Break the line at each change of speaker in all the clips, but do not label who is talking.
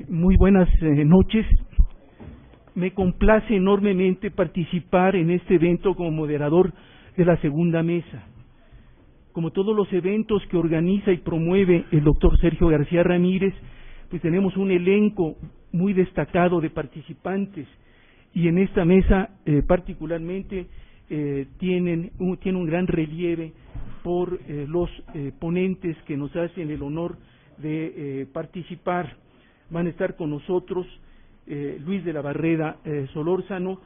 Muy buenas noches. Me complace enormemente participar en este evento como moderador de la segunda mesa. Como todos los eventos que organiza y promueve el doctor Sergio García Ramírez, pues tenemos un elenco muy destacado de participantes y en esta mesa particularmente tiene un gran relieve por los ponentes que nos hacen el honor de participar. Van a estar con nosotros Luis de la Barrera Solórzano,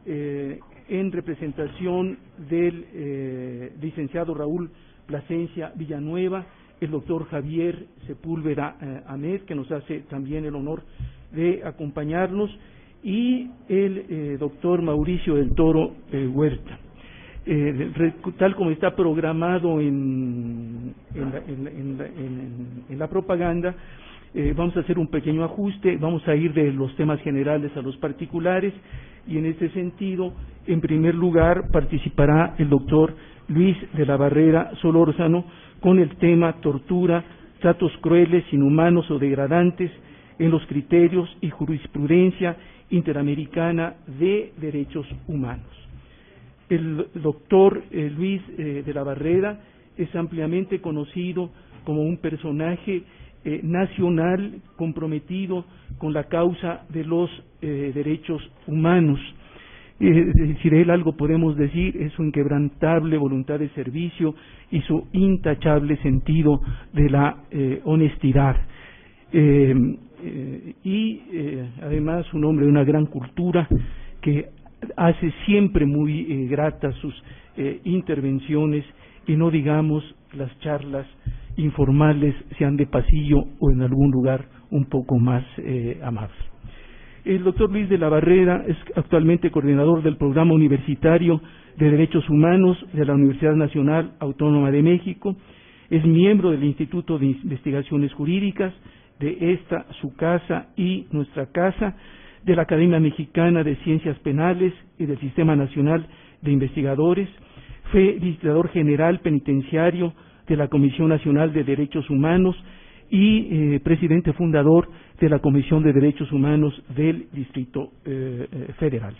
en representación del licenciado Raúl Plasencia Villanueva, el doctor Javier Sepúlveda Ahmed, que nos hace también el honor de acompañarnos, y el doctor Mauricio del Toro Huerta. Tal como está programado en la propaganda, vamos a hacer un pequeño ajuste, vamos a ir de los temas generales a los particulares, y en este sentido, en primer lugar, participará el doctor Luis de la Barrera Solórzano con el tema tortura, tratos crueles, inhumanos o degradantes en los criterios y jurisprudencia interamericana de derechos humanos. El doctor Luis de la Barrera es ampliamente conocido como un personaje nacional comprometido con la causa de los derechos humanos. Si de él algo podemos decir es su inquebrantable voluntad de servicio y su intachable sentido de la honestidad. Además un hombre de una gran cultura que hace siempre muy gratas sus intervenciones, y no digamos las charlas informales, sean de pasillo o en algún lugar un poco más amable. El doctor Luis de la Barrera es actualmente coordinador del Programa Universitario de Derechos Humanos de la Universidad Nacional Autónoma de México, es miembro del Instituto de Investigaciones Jurídicas, de esta, su casa y nuestra casa, de la Academia Mexicana de Ciencias Penales y del Sistema Nacional de Investigadores, fue visitador general penitenciario de la Comisión Nacional de Derechos Humanos y presidente fundador de la Comisión de Derechos Humanos del Distrito Federal.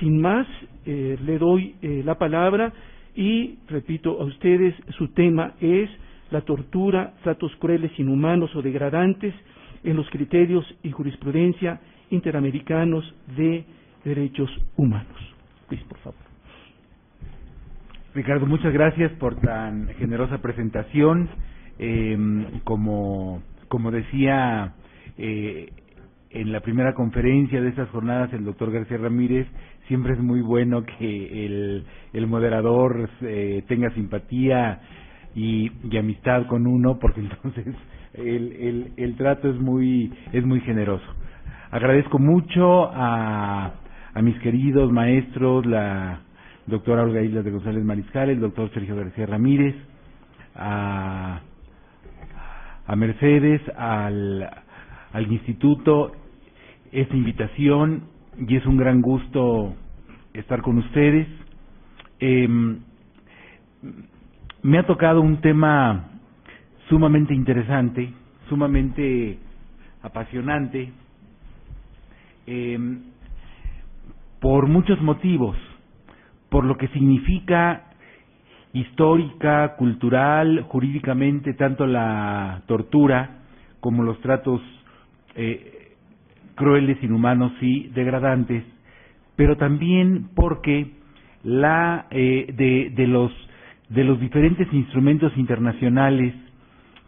Sin más, le doy la palabra y repito a ustedes, su tema es la tortura, tratos crueles, inhumanos o degradantes en los criterios y jurisprudencia interamericanos de derechos humanos. Luis, por favor.
Ricardo, muchas gracias por tan generosa presentación. Como decía en la primera conferencia de estas jornadas el doctor García Ramírez, siempre es muy bueno que el moderador tenga simpatía y amistad con uno, porque entonces el trato es muy generoso. Agradezco mucho a mis queridos maestros, la doctora Olga Islas de González Mariscal, el doctor Sergio García Ramírez, a Mercedes, al instituto, esta invitación, y es un gran gusto estar con ustedes. Me ha tocado un tema sumamente interesante, sumamente apasionante, por muchos motivos, por lo que significa histórica, cultural, jurídicamente, tanto la tortura como los tratos crueles, inhumanos y degradantes, pero también porque de los diferentes instrumentos internacionales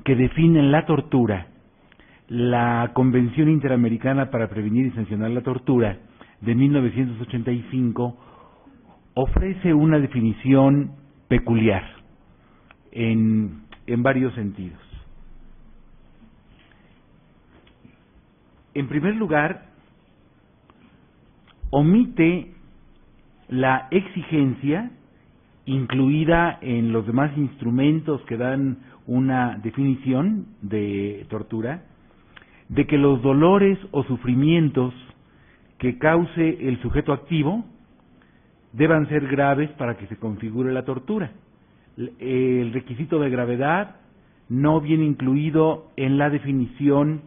que definen la tortura, la Convención Interamericana para Prevenir y Sancionar la Tortura de 1985 ofrece una definición peculiar en varios sentidos. En primer lugar, omite la exigencia incluida en los demás instrumentos que dan una definición de tortura, de que los dolores o sufrimientos que cause el sujeto activo deban ser graves para que se configure la tortura. El requisito de gravedad no viene incluido en la definición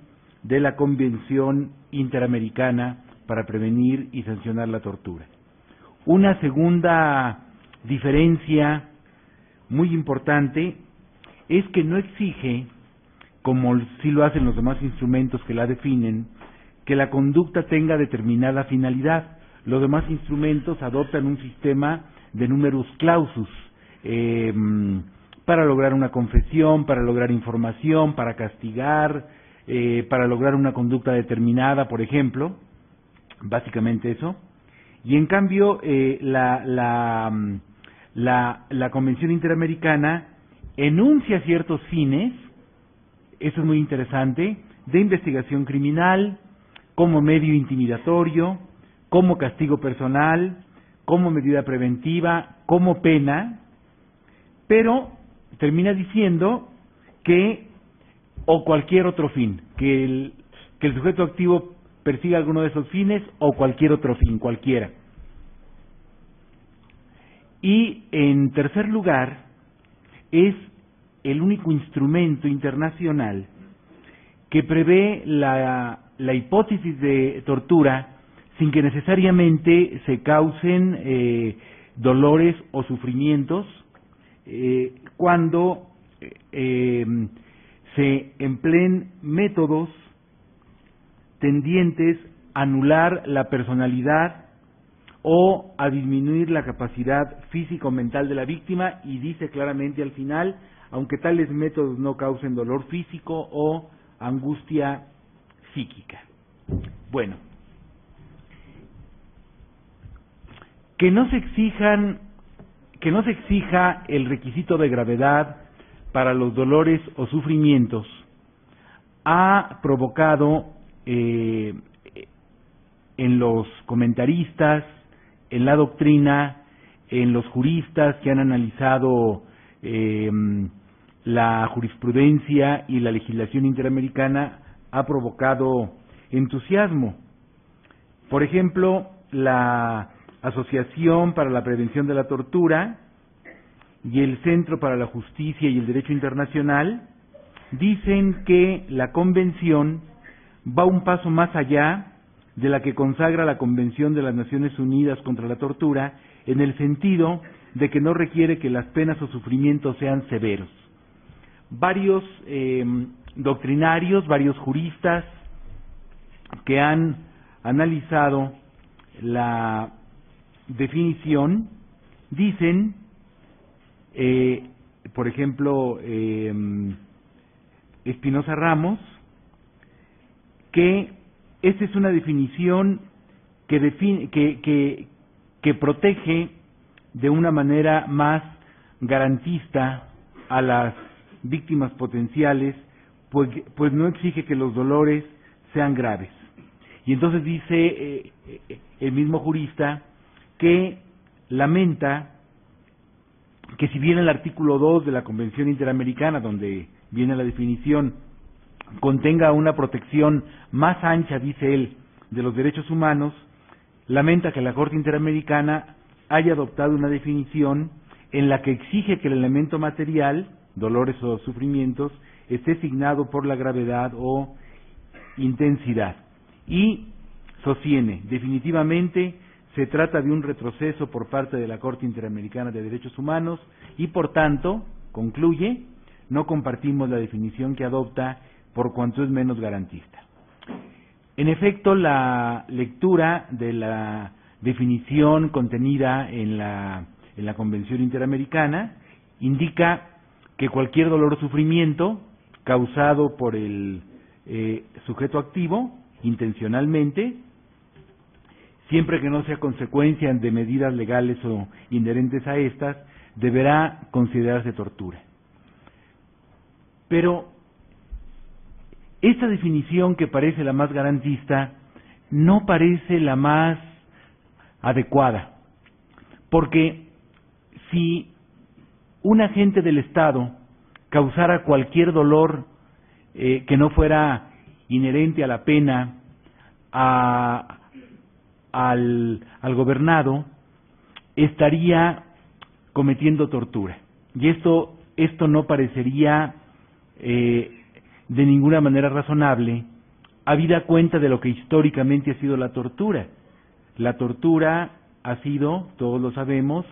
de la Convención Interamericana para prevenir y sancionar la tortura. Una segunda diferencia muy importante es que no exige, como sí lo hacen los demás instrumentos que la definen, que la conducta tenga determinada finalidad. Los demás instrumentos adoptan un sistema de numerus clausus para lograr una confesión, para lograr información, para castigar, para lograr una conducta determinada, por ejemplo, básicamente eso. Y en cambio, la Convención Interamericana enuncia ciertos fines, eso es muy interesante, de investigación criminal, como medio intimidatorio, como castigo personal, como medida preventiva, como pena, pero termina diciendo que, o cualquier otro fin, que el sujeto activo persiga alguno de esos fines o cualquier otro fin, cualquiera. Y en tercer lugar, es el único instrumento internacional que prevé la hipótesis de tortura sin que necesariamente se causen dolores o sufrimientos cuando se empleen métodos tendientes a anular la personalidad o a disminuir la capacidad físico-mental de la víctima, y dice claramente al final, aunque tales métodos no causen dolor físico o angustia psíquica. Bueno, que no se exija el requisito de gravedad para los dolores o sufrimientos ha provocado en los comentaristas, en la doctrina, en los juristas que han analizado la jurisprudencia y la legislación interamericana, ha provocado entusiasmo. Por ejemplo, la Asociación para la Prevención de la Tortura y el Centro para la Justicia y el Derecho Internacional dicen que la Convención va un paso más allá de la que consagra la Convención de las Naciones Unidas contra la Tortura, en el sentido de que no requiere que las penas o sufrimientos sean severos. Varios doctrinarios, varios juristas que han analizado la definición dicen, por ejemplo, Espinosa Ramos, que esta es una definición que protege de una manera más garantista a las víctimas potenciales, pues no exige que los dolores sean graves. Y entonces dice el mismo jurista que lamenta que, si bien el artículo 2 de la Convención Interamericana, donde viene la definición, contenga una protección más ancha, dice él, de los derechos humanos, lamenta que la Corte Interamericana haya adoptado una definición en la que exige que el elemento material, dolores o sufrimientos, esté signado por la gravedad o intensidad. Y sostiene, definitivamente se trata de un retroceso por parte de la Corte Interamericana de Derechos Humanos y, por tanto, concluye, no compartimos la definición que adopta por cuanto es menos garantista. En efecto, la lectura de la definición contenida en la Convención Interamericana indica que cualquier dolor o sufrimiento causado por el sujeto activo intencionalmente, siempre que no sea consecuencia de medidas legales o inherentes a estas, deberá considerarse tortura. Pero esta definición, que parece la más garantista, no parece la más adecuada, porque si un agente del Estado causara cualquier dolor que no fuera inherente a la pena al gobernado, estaría cometiendo tortura. Y esto no parecería de ninguna manera razonable habida cuenta de lo que históricamente ha sido la tortura. La tortura ha sido, todos lo sabemos,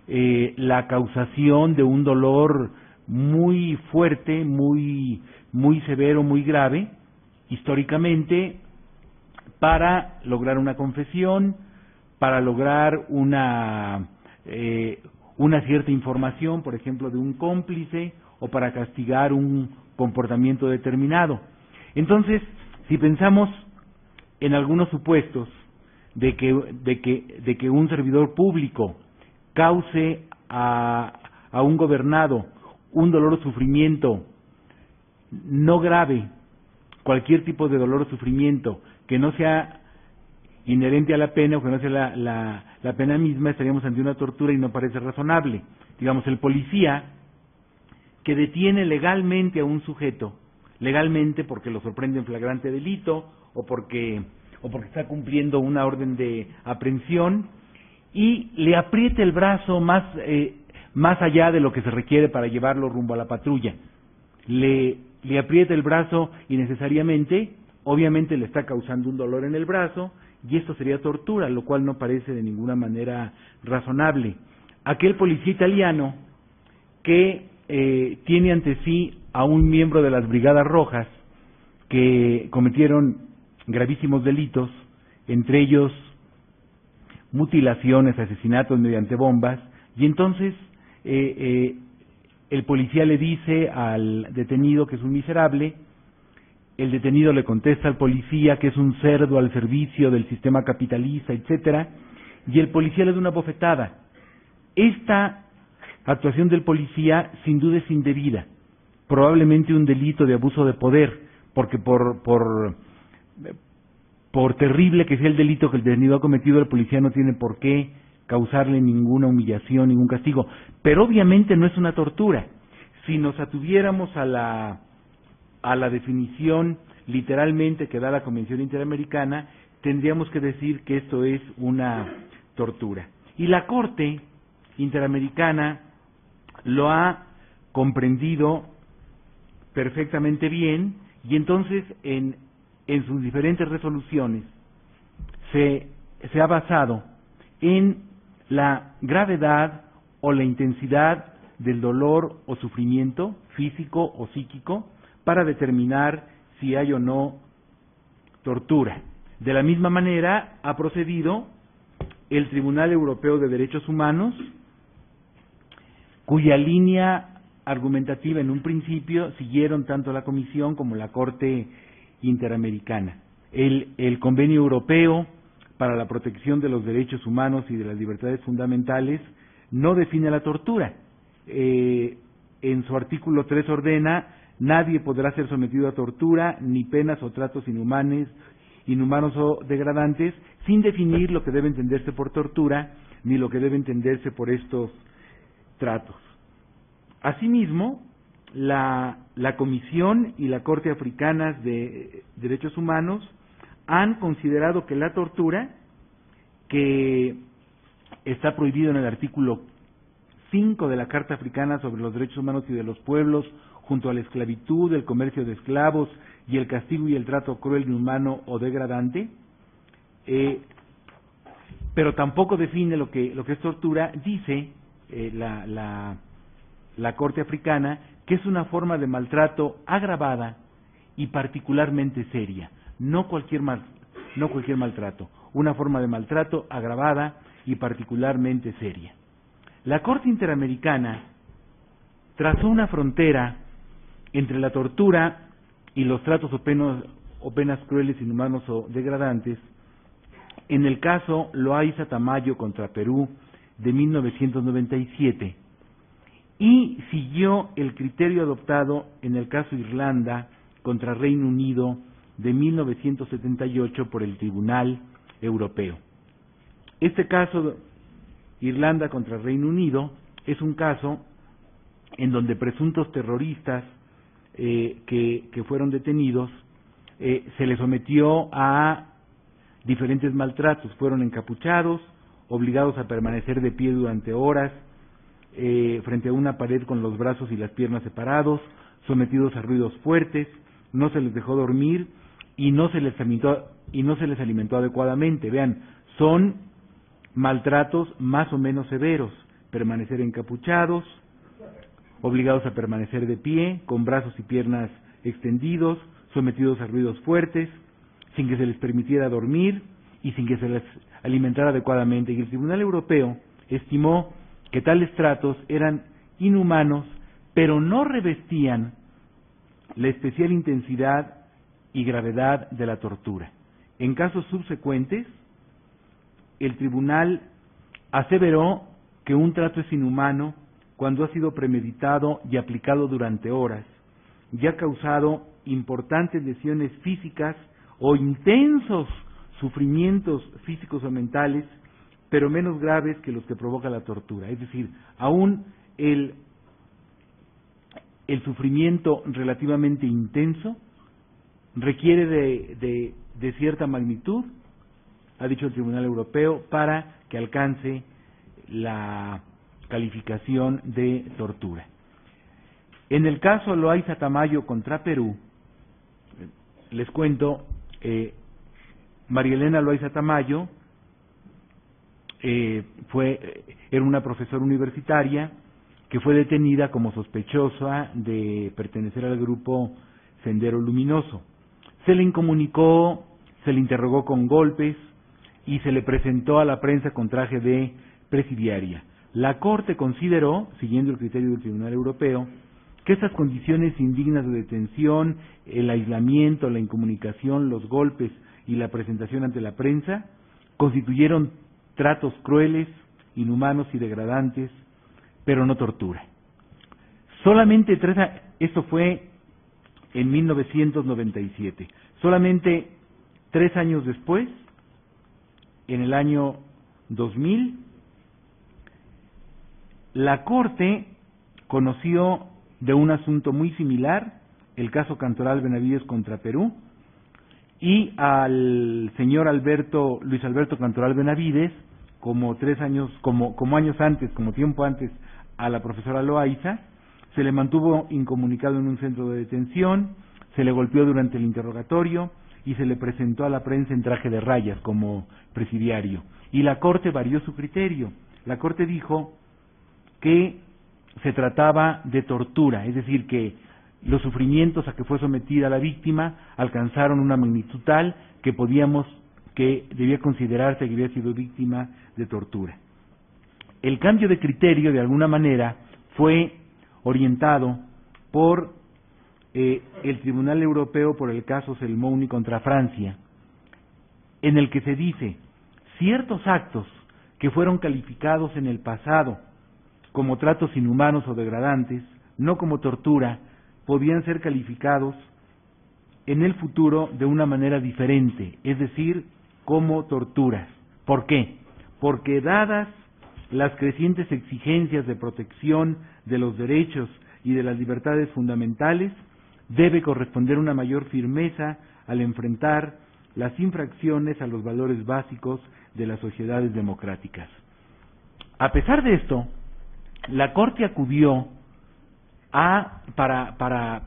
la causación de un dolor muy fuerte, muy severo, muy grave, históricamente, para lograr una confesión, para lograr una cierta información, por ejemplo, de un cómplice, o para castigar un comportamiento determinado. Entonces, si pensamos en algunos supuestos de que un servidor público cause a un gobernado un dolor o sufrimiento no grave, cualquier tipo de dolor o sufrimiento que no sea inherente a la pena o que no sea la pena misma, estaríamos ante una tortura y no parece razonable. Digamos, el policía que detiene legalmente a un sujeto, legalmente porque lo sorprende en flagrante delito o porque está cumpliendo una orden de aprehensión, y le aprieta el brazo más allá de lo que se requiere para llevarlo rumbo a la patrulla. Le aprieta el brazo innecesariamente, obviamente le está causando un dolor en el brazo, y esto sería tortura, lo cual no parece de ninguna manera razonable. Aquel policía italiano que tiene ante sí a un miembro de las Brigadas Rojas que cometieron gravísimos delitos, entre ellos mutilaciones, asesinatos mediante bombas, y entonces el policía le dice al detenido que es un miserable, el detenido le contesta al policía que es un cerdo al servicio del sistema capitalista, etcétera, y el policía le da una bofetada. Esta actuación del policía sin duda es indebida, probablemente un delito de abuso de poder, porque por terrible que sea el delito que el detenido ha cometido, el policía no tiene por qué causarle ninguna humillación, ningún castigo. Pero obviamente no es una tortura. Si nos atuviéramos a la definición literalmente que da la Convención Interamericana, tendríamos que decir que esto es una tortura. Y la Corte Interamericana lo ha comprendido perfectamente bien, y entonces en sus diferentes resoluciones se ha basado en la gravedad o la intensidad del dolor o sufrimiento físico o psíquico para determinar si hay o no tortura. De la misma manera ha procedido el Tribunal Europeo de Derechos Humanos, cuya línea argumentativa en un principio siguieron tanto la Comisión como la Corte Interamericana. El Convenio Europeo para la Protección de los Derechos Humanos y de las Libertades Fundamentales no define la tortura. En su artículo 3 ordena: nadie podrá ser sometido a tortura, ni penas o tratos inhumanos o degradantes, sin definir lo que debe entenderse por tortura, ni lo que debe entenderse por estos tratos. Asimismo, la Comisión y la Corte Africanas de Derechos Humanos han considerado que la tortura, que está prohibido en el artículo 5 de la Carta Africana sobre los Derechos Humanos y de los Pueblos, junto a la esclavitud, el comercio de esclavos y el castigo y el trato cruel, inhumano o degradante, pero tampoco define lo que es tortura. Dice la Corte Africana que es una forma de maltrato agravada y particularmente seria, no cualquier maltrato, una forma de maltrato agravada y particularmente seria. La Corte Interamericana trazó una frontera entre la tortura y los tratos o penas crueles, inhumanos o degradantes en el caso Loaiza Tamayo contra Perú de 1997, y siguió el criterio adoptado en el caso Irlanda contra Reino Unido de 1978 por el Tribunal Europeo. Este caso, Irlanda contra Reino Unido, es un caso en donde presuntos terroristas que fueron detenidos se les sometió a diferentes maltratos. Fueron encapuchados, obligados a permanecer de pie durante horas frente a una pared con los brazos y las piernas separados, sometidos a ruidos fuertes, no se les dejó dormir y no se les alimentó adecuadamente. Vean, son maltratos más o menos severos: permanecer encapuchados, obligados a permanecer de pie, con brazos y piernas extendidos, sometidos a ruidos fuertes, sin que se les permitiera dormir y sin que se les alimentara adecuadamente. Y el Tribunal Europeo estimó que tales tratos eran inhumanos, pero no revestían la especial intensidad y gravedad de la tortura. En casos subsecuentes, el tribunal aseveró que un trato es inhumano cuando ha sido premeditado y aplicado durante horas, y ha causado importantes lesiones físicas o intensos sufrimientos físicos o mentales, pero menos graves que los que provoca la tortura. Es decir, aún el sufrimiento relativamente intenso requiere de cierta magnitud, ha dicho el Tribunal Europeo, para que alcance la calificación de tortura. En el caso Loaiza Tamayo contra Perú, les cuento, María Elena Loaiza Tamayo era una profesora universitaria que fue detenida como sospechosa de pertenecer al grupo Sendero Luminoso. Se le incomunicó, se le interrogó con golpes y se le presentó a la prensa con traje de presidiaria. La Corte consideró, siguiendo el criterio del Tribunal Europeo, que estas condiciones indignas de detención, el aislamiento, la incomunicación, los golpes y la presentación ante la prensa constituyeron tratos crueles, inhumanos y degradantes, pero no tortura. Solamente esto fue en 1997. Solamente 3 años después, en el año 2000, la Corte conoció de un asunto muy similar, el caso Cantoral Benavides contra Perú, y al señor Luis Alberto Cantoral Benavides, como tiempo antes a la profesora Loaiza, se le mantuvo incomunicado en un centro de detención, se le golpeó durante el interrogatorio y se le presentó a la prensa en traje de rayas como presidiario. Y la Corte varió su criterio. La Corte dijo que se trataba de tortura, es decir, que los sufrimientos a que fue sometida la víctima alcanzaron una magnitud tal que debía considerarse que había sido víctima de tortura. El cambio de criterio, de alguna manera, fue orientado por el Tribunal Europeo por el caso Selmouni contra Francia, en el que se dice: ciertos actos que fueron calificados en el pasado como tratos inhumanos o degradantes, no como tortura, podían ser calificados en el futuro de una manera diferente, es decir, como torturas. ¿Por qué? Porque dadas las crecientes exigencias de protección de los derechos y de las libertades fundamentales, debe corresponder una mayor firmeza al enfrentar las infracciones a los valores básicos de las sociedades democráticas. A pesar de esto, la Corte acudió para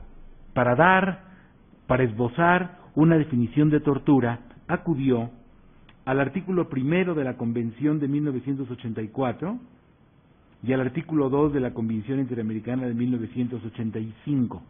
esbozar una definición de tortura, acudió al artículo 1 de la Convención de 1984 y al artículo 2 de la Convención Interamericana de 1985.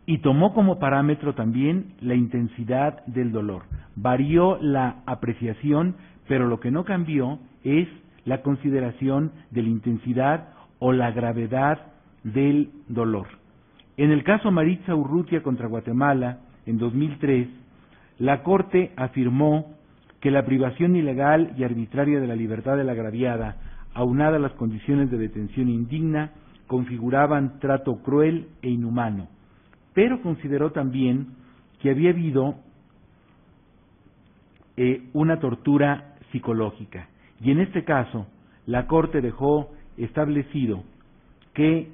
Y tomó como parámetro también la intensidad del dolor. Varió la apreciación, pero lo que no cambió es la consideración de la intensidad o la gravedad del dolor. En el caso Maritza Urrutia contra Guatemala, en 2003, la Corte afirmó que la privación ilegal y arbitraria de la libertad de la agraviada, aunada a las condiciones de detención indigna, configuraban trato cruel e inhumano, pero consideró también que había habido una tortura psicológica. Y en este caso, la Corte dejó establecido que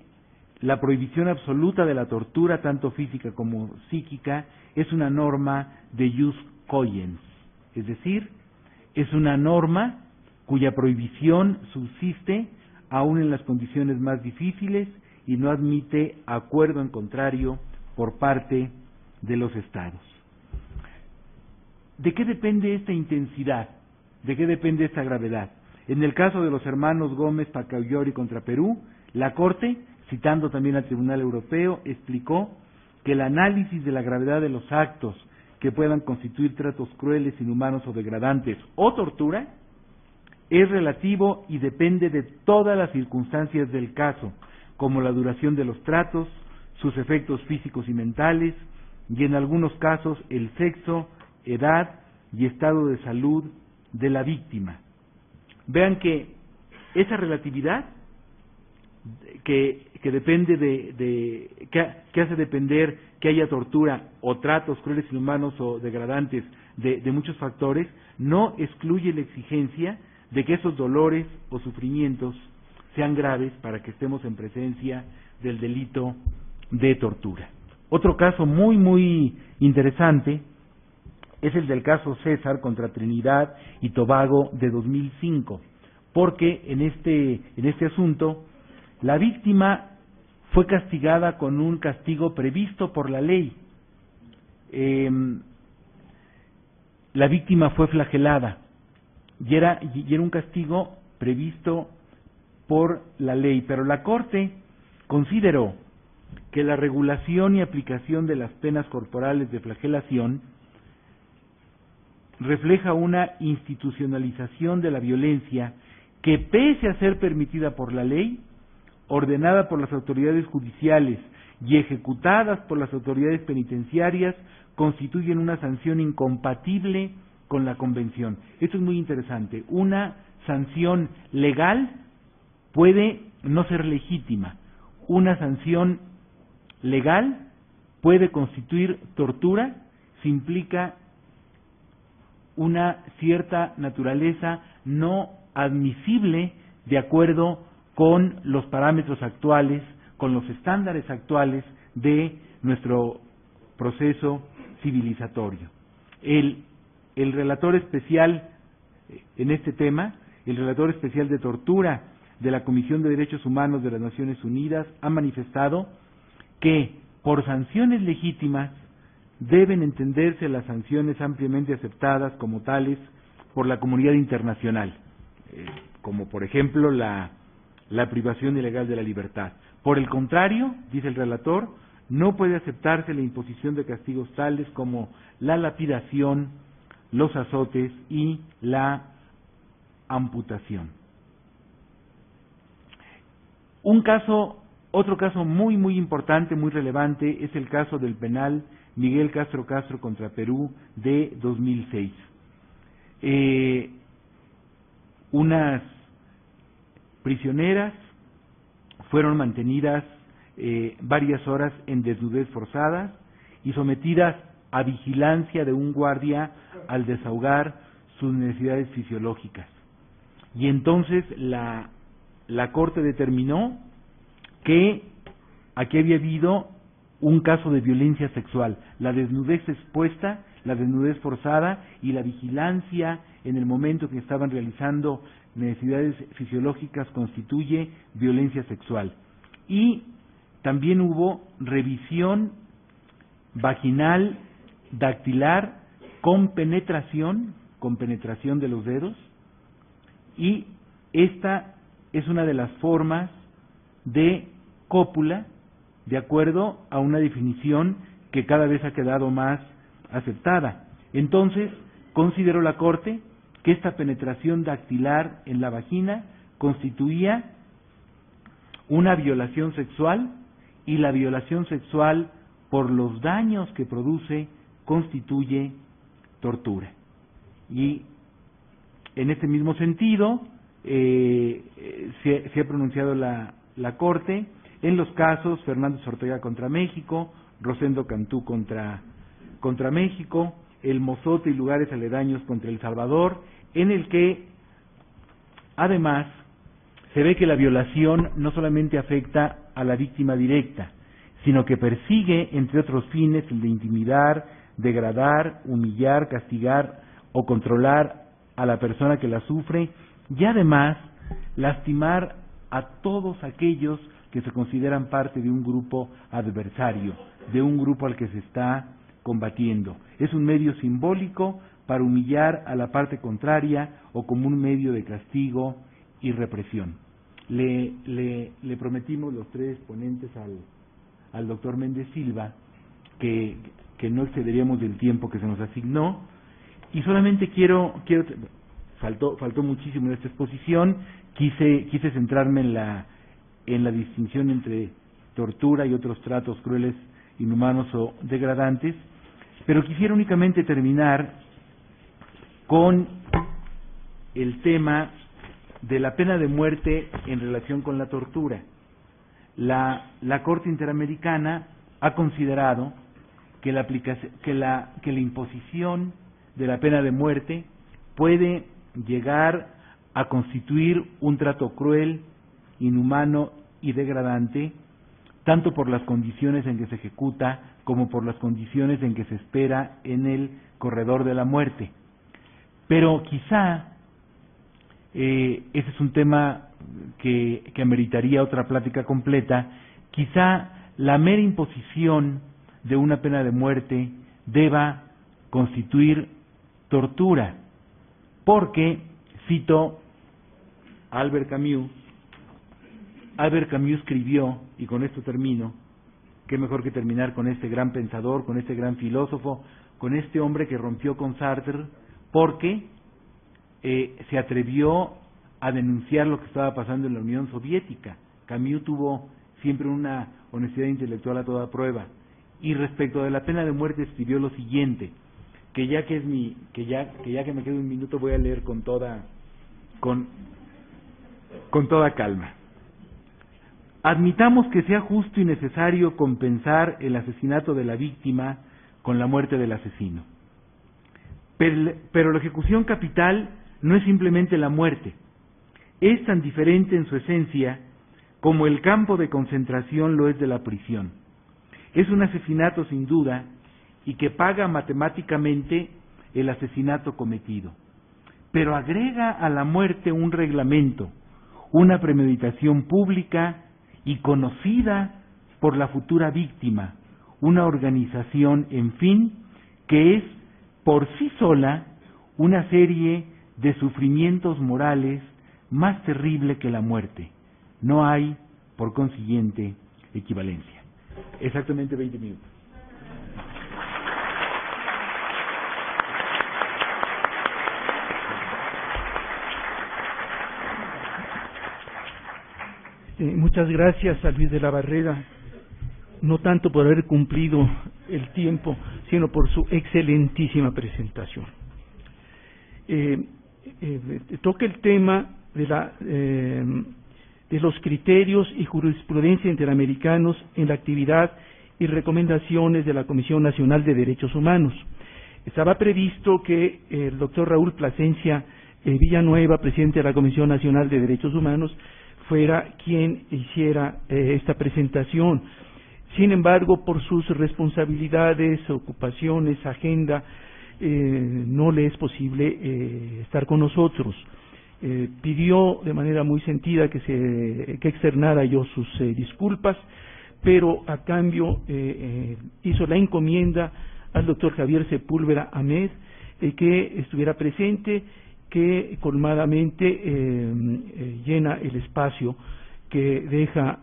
la prohibición absoluta de la tortura, tanto física como psíquica, es una norma de jus cogens, es decir, es una norma cuya prohibición subsiste aún en las condiciones más difíciles y no admite acuerdo en contrario por parte de los estados. ¿De qué depende esta intensidad? ¿De qué depende esta gravedad? En el caso de los hermanos Gómez Pacayori contra Perú, la Corte, citando también al Tribunal Europeo, explicó que el análisis de la gravedad de los actos que puedan constituir tratos crueles, inhumanos o degradantes o tortura es relativo y depende de todas las circunstancias del caso, como la duración de los tratos, sus efectos físicos y mentales, y en algunos casos el sexo, edad y estado de salud de la víctima. Vean que esa relatividad que depende que hace depender que haya tortura o tratos crueles, inhumanos o degradantes de muchos factores, no excluye la exigencia de que esos dolores o sufrimientos sean graves para que estemos en presencia del delito de tortura. Otro caso muy interesante es el del caso César contra Trinidad y Tobago de 2005, porque en este asunto la víctima fue castigada con un castigo previsto por la ley. La víctima fue flagelada y era un castigo previsto por la ley, pero la Corte consideró que la regulación y aplicación de las penas corporales de flagelación refleja una institucionalización de la violencia que, pese a ser permitida por la ley, ordenada por las autoridades judiciales y ejecutadas por las autoridades penitenciarias, constituyen una sanción incompatible con la Convención. Esto es muy interesante. Una sanción legal puede no ser legítima. Una sanción legal puede constituir tortura si implica una cierta naturaleza no admisible de acuerdo con los parámetros actuales, con los estándares actuales de nuestro proceso civilizatorio. El relator especial en este tema, el relator especial de tortura de la Comisión de Derechos Humanos de las Naciones Unidas, ha manifestado que por sanciones legítimas deben entenderse las sanciones ampliamente aceptadas como tales por la comunidad internacional, como por ejemplo la privación ilegal de la libertad. Por el contrario, dice el relator, no puede aceptarse la imposición de castigos tales como la lapidación, los azotes y la amputación. Otro caso muy importante, muy relevante, es el caso del penal Miguel Castro Castro contra Perú de 2006. Unas prisioneras fueron mantenidas varias horas en desnudez forzada y sometidas a vigilancia de un guardia al desahogar sus necesidades fisiológicas. Y entonces la Corte determinó que aquí había habido un caso de violencia sexual, la desnudez expuesta, la desnudez forzada y la vigilancia en el momento que estaban realizando necesidades fisiológicas constituye violencia sexual. Y también hubo revisión vaginal, dactilar, con penetración de los dedos, y esta es una de las formas de cópula de acuerdo a una definición que cada vez ha quedado más aceptada. Entonces, consideró la Corte que esta penetración dactilar en la vagina constituía una violación sexual, y la violación sexual, por los daños que produce, constituye tortura. Y en este mismo sentido se ha pronunciado la Corte en los casos Fernández Ortega contra México, Rosendo Cantú contra México, El Mozote y lugares aledaños contra El Salvador, en el que además se ve que la violación no solamente afecta a la víctima directa, sino que persigue, entre otros fines, el de intimidar, degradar, humillar, castigar o controlar a la persona que la sufre, y además lastimar a todos aquellos que se consideran parte de un grupo adversario, de un grupo al que se está combatiendo. Es un medio simbólico para humillar a la parte contraria o como un medio de castigo y represión. Le prometimos los tres ponentes al doctor Méndez Silva que no excederíamos del tiempo que se nos asignó, y solamente faltó muchísimo en esta exposición. Quise centrarme en la distinción entre tortura y otros tratos crueles, inhumanos o degradantes, pero quisiera únicamente terminar con el tema de la pena de muerte en relación con la tortura. La Corte Interamericana ha considerado que la imposición de la pena de muerte puede llegar a constituir un trato cruel, inhumano y degradante, tanto por las condiciones en que se ejecuta como por las condiciones en que se espera en el corredor de la muerte. Pero quizá ese es un tema que ameritaría otra plática completa. Quizá la mera imposición de una pena de muerte deba constituir tortura, porque, cito a Albert Camus escribió, y con esto termino, qué mejor que terminar con este gran pensador, con este gran filósofo, con este hombre que rompió con Sartre, porque se atrevió a denunciar lo que estaba pasando en la Unión Soviética. Camus tuvo siempre una honestidad intelectual a toda prueba, y respecto de la pena de muerte escribió lo siguiente, que ya que me queda un minuto voy a leer con toda calma. Admitamos que sea justo y necesario compensar el asesinato de la víctima con la muerte del asesino. Pero la ejecución capital no es simplemente la muerte. Es tan diferente en su esencia como el campo de concentración lo es de la prisión. Es un asesinato sin duda y que paga matemáticamente el asesinato cometido, pero agrega a la muerte un reglamento, una premeditación pública y conocida por la futura víctima, una organización, en fin, que es por sí sola una serie de sufrimientos morales más terrible que la muerte. No hay, por consiguiente, equivalencia. Exactamente 20 minutos.
Muchas gracias a Luis de la Barrera, no tanto por haber cumplido el tiempo, sino por su excelentísima presentación. Toca el tema de los criterios y jurisprudencia interamericanos en la actividad y recomendaciones de la Comisión Nacional de Derechos Humanos. Estaba previsto que el doctor Raúl Plasencia Villanueva, presidente de la Comisión Nacional de Derechos Humanos, fuera quien hiciera esta presentación. Sin embargo, por sus responsabilidades, ocupaciones, agenda, no le es posible estar con nosotros. Pidió de manera muy sentida que externara yo sus disculpas, pero a cambio hizo la encomienda al doctor Javier Sepúlveda Ahmed que estuviera presente, que colmadamente llena el espacio que deja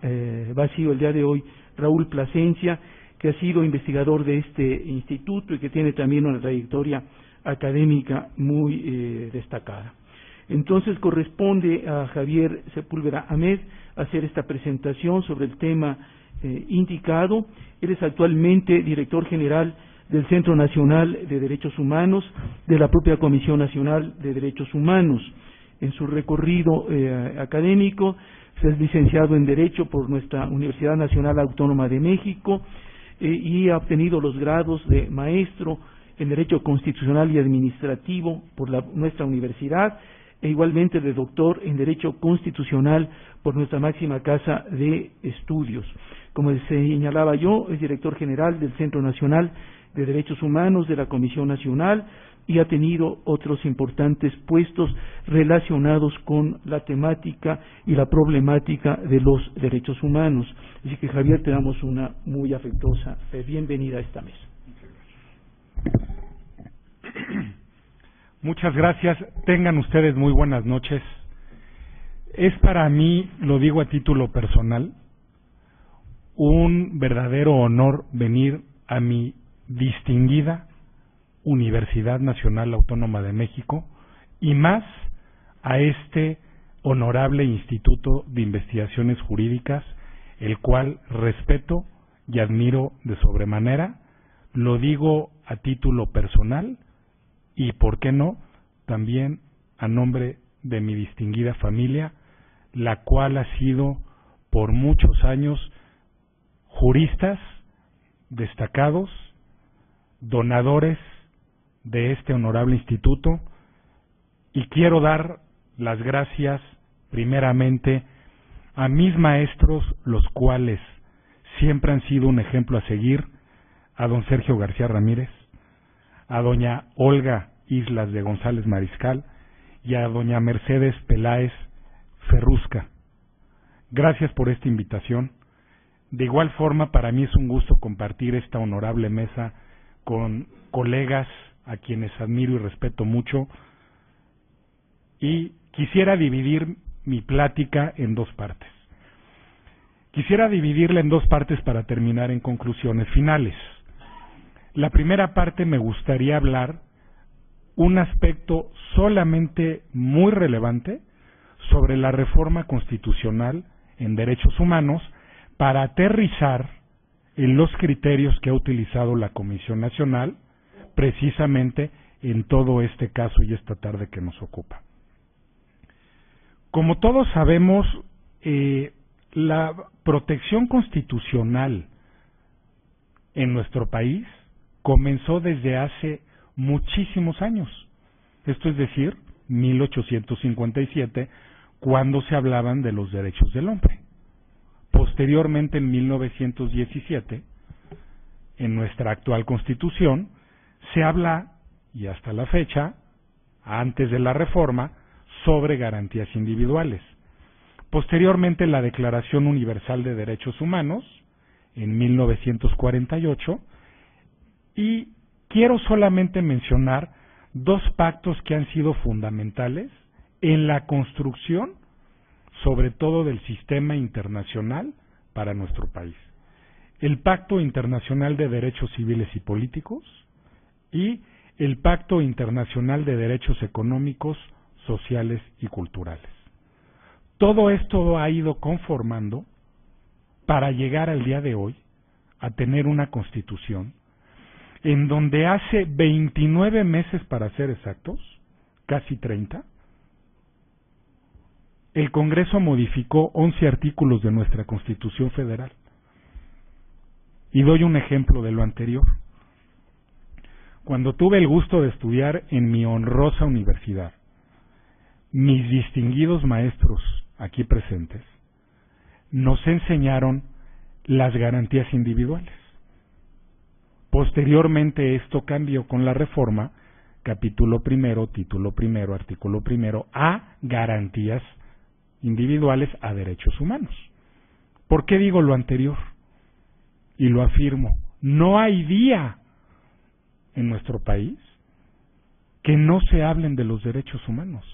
vacío el día de hoy Raúl Plasencia, que ha sido investigador de este instituto y que tiene también una trayectoria académica muy destacada. Entonces corresponde a Javier Sepúlveda Ahmed hacer esta presentación sobre el tema indicado. Él es actualmente director general del Centro Nacional de Derechos Humanos, de la propia Comisión Nacional de Derechos Humanos. En su recorrido académico se es licenciado en Derecho por nuestra Universidad Nacional Autónoma de México y ha obtenido los grados de maestro en Derecho Constitucional y Administrativo por nuestra universidad, e igualmente de doctor en Derecho Constitucional por nuestra máxima casa de estudios. Como señalaba yo, es director general del Centro Nacional de Derechos Humanos de la Comisión Nacional, y ha tenido otros importantes puestos relacionados con la temática y la problemática de los derechos humanos. Así que, Javier, te damos una muy afectuosa bienvenida a esta mesa.
Muchas gracias. Tengan ustedes muy buenas noches. Es para mí, lo digo a título personal, un verdadero honor venir a mi distinguida Universidad Nacional Autónoma de México y más a este honorable Instituto de Investigaciones Jurídicas, el cual respeto y admiro de sobremanera. Lo digo a título personal y, por qué no, también a nombre de mi distinguida familia, la cual ha sido por muchos años juristas destacados, donadores de este honorable instituto, y quiero dar las gracias primeramente a mis maestros, los cuales siempre han sido un ejemplo a seguir, a don Sergio García Ramírez, a doña Olga Islas de González Mariscal y a doña Mercedes Peláez Ferrusca. Gracias por esta invitación. De igual forma, para mí es un gusto compartir esta honorable mesa con colegas a quienes admiro y respeto mucho, y quisiera dividir mi plática en dos partes. Quisiera dividirla en dos partes para terminar en conclusiones finales. La primera parte me gustaría hablar un aspecto solamente muy relevante sobre la reforma constitucional en derechos humanos para aterrizar en los criterios que ha utilizado la Comisión Nacional precisamente en todo este caso y esta tarde que nos ocupa. Como todos sabemos, la protección constitucional en nuestro país comenzó desde hace muchísimos años. Esto es decir, 1857, cuando se hablaban de los derechos del hombre. Posteriormente, en 1917, en nuestra actual Constitución, se habla, y hasta la fecha, antes de la reforma, sobre garantías individuales. Posteriormente, la Declaración Universal de Derechos Humanos, en 1948, y quiero solamente mencionar dos pactos que han sido fundamentales en la construcción, sobre todo del sistema internacional para nuestro país. El Pacto Internacional de Derechos Civiles y Políticos y el Pacto Internacional de Derechos Económicos, Sociales y Culturales. Todo esto ha ido conformando para llegar al día de hoy a tener una Constitución en donde hace 29 meses, para ser exactos, casi 30, el Congreso modificó 11 artículos de nuestra Constitución Federal. Y doy un ejemplo de lo anterior. Cuando tuve el gusto de estudiar en mi honrosa universidad, mis distinguidos maestros aquí presentes nos enseñaron las garantías individuales. Posteriormente esto cambió con la reforma, capítulo primero, título primero, artículo primero, a garantías individuales a derechos humanos. ¿Por qué digo lo anterior? Y lo afirmo, no hay día en nuestro país que no se hablen de los derechos humanos.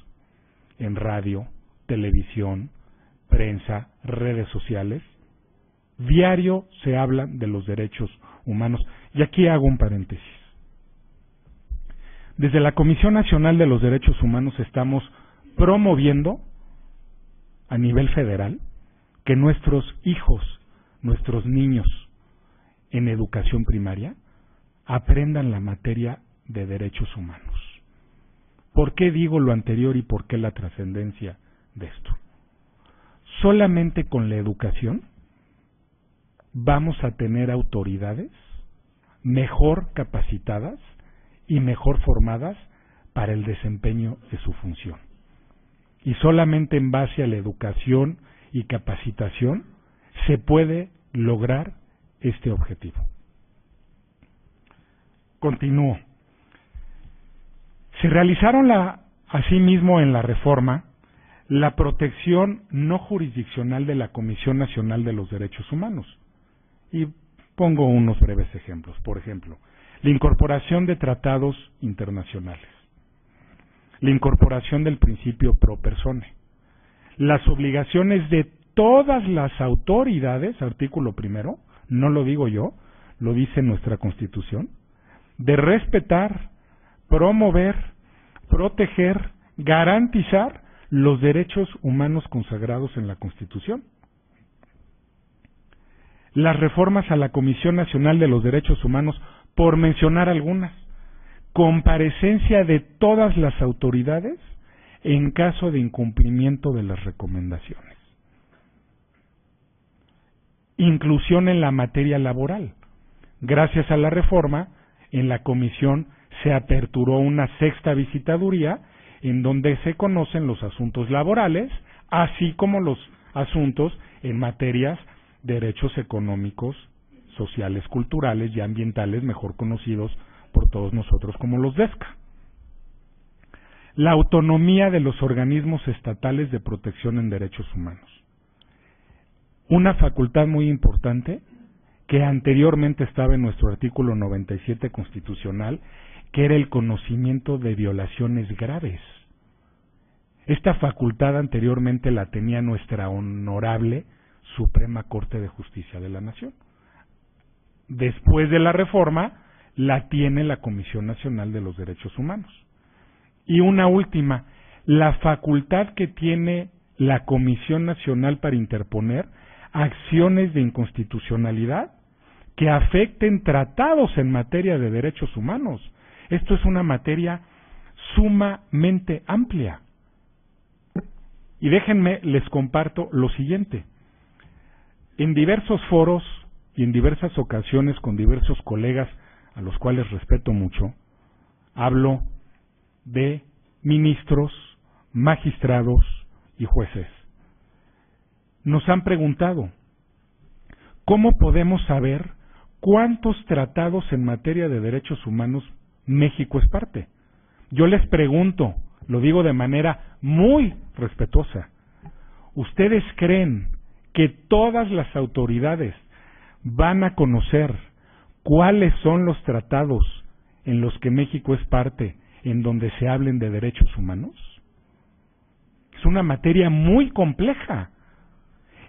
En radio, televisión, prensa, redes sociales, diario se hablan de los derechos humanos. Y aquí hago un paréntesis. Desde la Comisión Nacional de los Derechos Humanos estamos promoviendo a nivel federal que nuestros hijos, nuestros niños en educación primaria aprendan la materia de derechos humanos. ¿Por qué digo lo anterior y por qué la trascendencia de esto? Solamente con la educación vamos a tener autoridades mejor capacitadas y mejor formadas para el desempeño de su función. Y solamente en base a la educación y capacitación se puede lograr este objetivo. Continúo. Se realizaron asimismo en la reforma la protección no jurisdiccional de la Comisión Nacional de los Derechos Humanos. Y pongo unos breves ejemplos. Por ejemplo, la incorporación de tratados internacionales, la incorporación del principio pro persone, las obligaciones de todas las autoridades, artículo primero, no lo digo yo, lo dice nuestra Constitución, de respetar, promover, proteger, garantizar los derechos humanos consagrados en la Constitución. Las reformas a la Comisión Nacional de los Derechos Humanos, por mencionar algunas, comparecencia de todas las autoridades en caso de incumplimiento de las recomendaciones. Inclusión en la materia laboral. Gracias a la reforma, en la comisión se aperturó una 6ª visitaduría en donde se conocen los asuntos laborales, así como los asuntos en materias de derechos económicos, sociales, culturales y ambientales, mejor conocidos por todos nosotros como los DESCA. La autonomía de los organismos estatales de protección en derechos humanos. Una facultad muy importante que anteriormente estaba en nuestro artículo 97 constitucional, que era el conocimiento de violaciones graves. Esta facultad anteriormente la tenía nuestra honorable Suprema Corte de Justicia de la Nación. Después de la reforma, la tiene la Comisión Nacional de los Derechos Humanos. Y una última, la facultad que tiene la Comisión Nacional para interponer acciones de inconstitucionalidad que afecten tratados en materia de derechos humanos. Esto es una materia sumamente amplia. Y déjenme, les comparto lo siguiente. En diversos foros y en diversas ocasiones con diversos colegas a los cuales respeto mucho, hablo de ministros, magistrados y jueces. Nos han preguntado, ¿cómo podemos saber cuántos tratados en materia de derechos humanos México es parte? Yo les pregunto, lo digo de manera muy respetuosa, ¿ustedes creen que todas las autoridades van a conocer cuáles son los tratados en los que México es parte, en donde se hablen de derechos humanos? Es una materia muy compleja.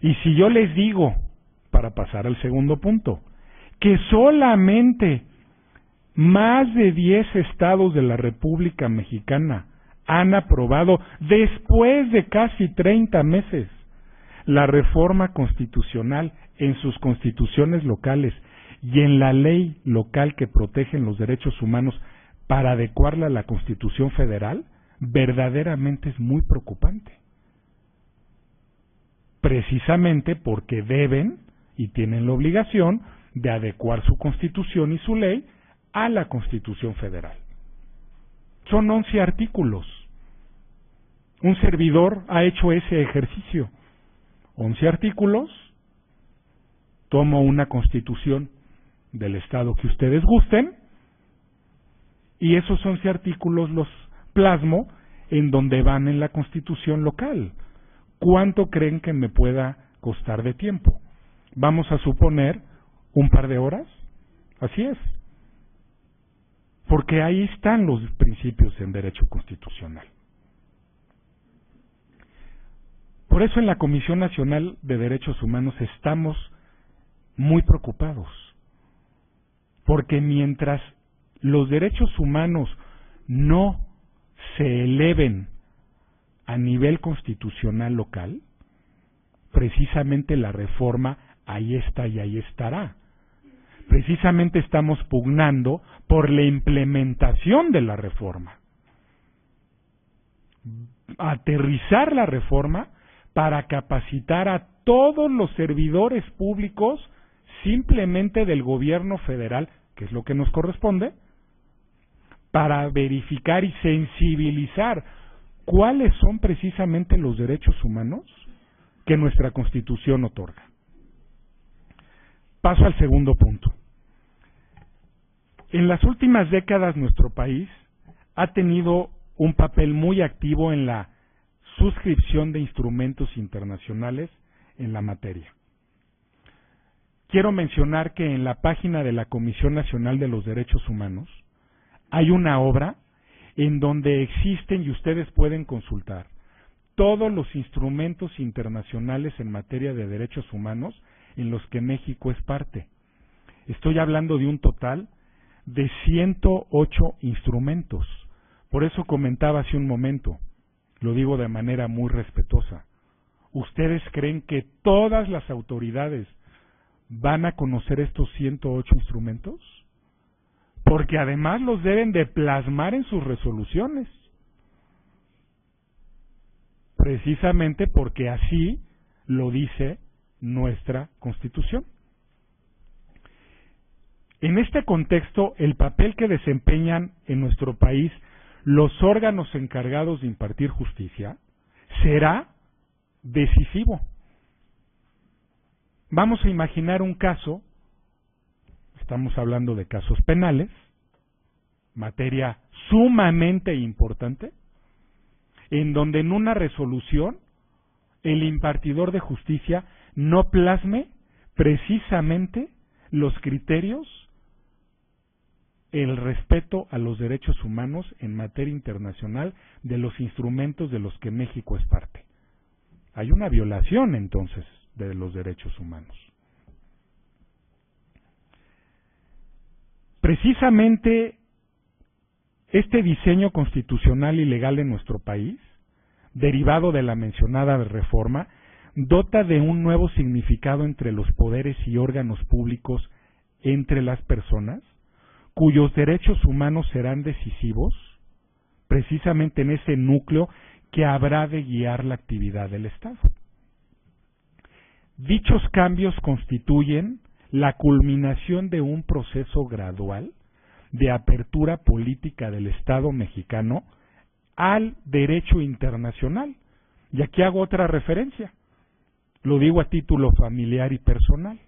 Y si yo les digo, para pasar al segundo punto, que solamente más de 10 estados de la República Mexicana han aprobado, después de casi 30 meses, la reforma constitucional en sus constituciones locales y en la ley local que protegen los derechos humanos para adecuarla a la Constitución Federal, verdaderamente es muy preocupante. Precisamente porque deben y tienen la obligación de adecuar su Constitución y su ley a la Constitución Federal. Son 11 artículos. Un servidor ha hecho ese ejercicio. 11 artículos, tomo una Constitución del Estado que ustedes gusten, y esos 11 artículos los plasmo en donde van en la Constitución local. ¿Cuánto creen que me pueda costar de tiempo? Vamos a suponer un par de horas. Así es. Porque ahí están los principios en derecho constitucional. Por eso en la Comisión Nacional de Derechos Humanos estamos muy preocupados. Porque mientras los derechos humanos no se eleven a nivel constitucional local, precisamente la reforma ahí está y ahí estará. Precisamente estamos pugnando por la implementación de la reforma. Aterrizar la reforma para capacitar a todos los servidores públicos simplemente del gobierno federal, que es lo que nos corresponde, para verificar y sensibilizar cuáles son precisamente los derechos humanos que nuestra Constitución otorga. Paso al segundo punto. En las últimas décadas nuestro país ha tenido un papel muy activo en la suscripción de instrumentos internacionales en la materia. Quiero mencionar que en la página de la Comisión Nacional de los Derechos Humanos hay una obra en donde existen, y ustedes pueden consultar, todos los instrumentos internacionales en materia de derechos humanos en los que México es parte. Estoy hablando de un total de 108 instrumentos. Por eso comentaba hace un momento, lo digo de manera muy respetuosa. ¿Ustedes creen que todas las autoridades van a conocer estos 108 instrumentos? Porque además los deben de plasmar en sus resoluciones. Precisamente porque así lo dice nuestra Constitución. En este contexto, el papel que desempeñan en nuestro país los órganos encargados de impartir justicia será decisivo. Vamos a imaginar un caso, estamos hablando de casos penales, materia sumamente importante, en donde en una resolución el impartidor de justicia no plasme precisamente los criterios, el respeto a los derechos humanos en materia internacional de los instrumentos de los que México es parte. Hay una violación entonces de los derechos humanos. Precisamente este diseño constitucional y legal en nuestro país, derivado de la mencionada reforma, dota de un nuevo significado entre los poderes y órganos públicos entre las personas, cuyos derechos humanos serán decisivos, precisamente en ese núcleo que habrá de guiar la actividad del Estado. Dichos cambios constituyen la culminación de un proceso gradual de apertura política del Estado mexicano al derecho internacional. Y aquí hago otra referencia, lo digo a título familiar y personal.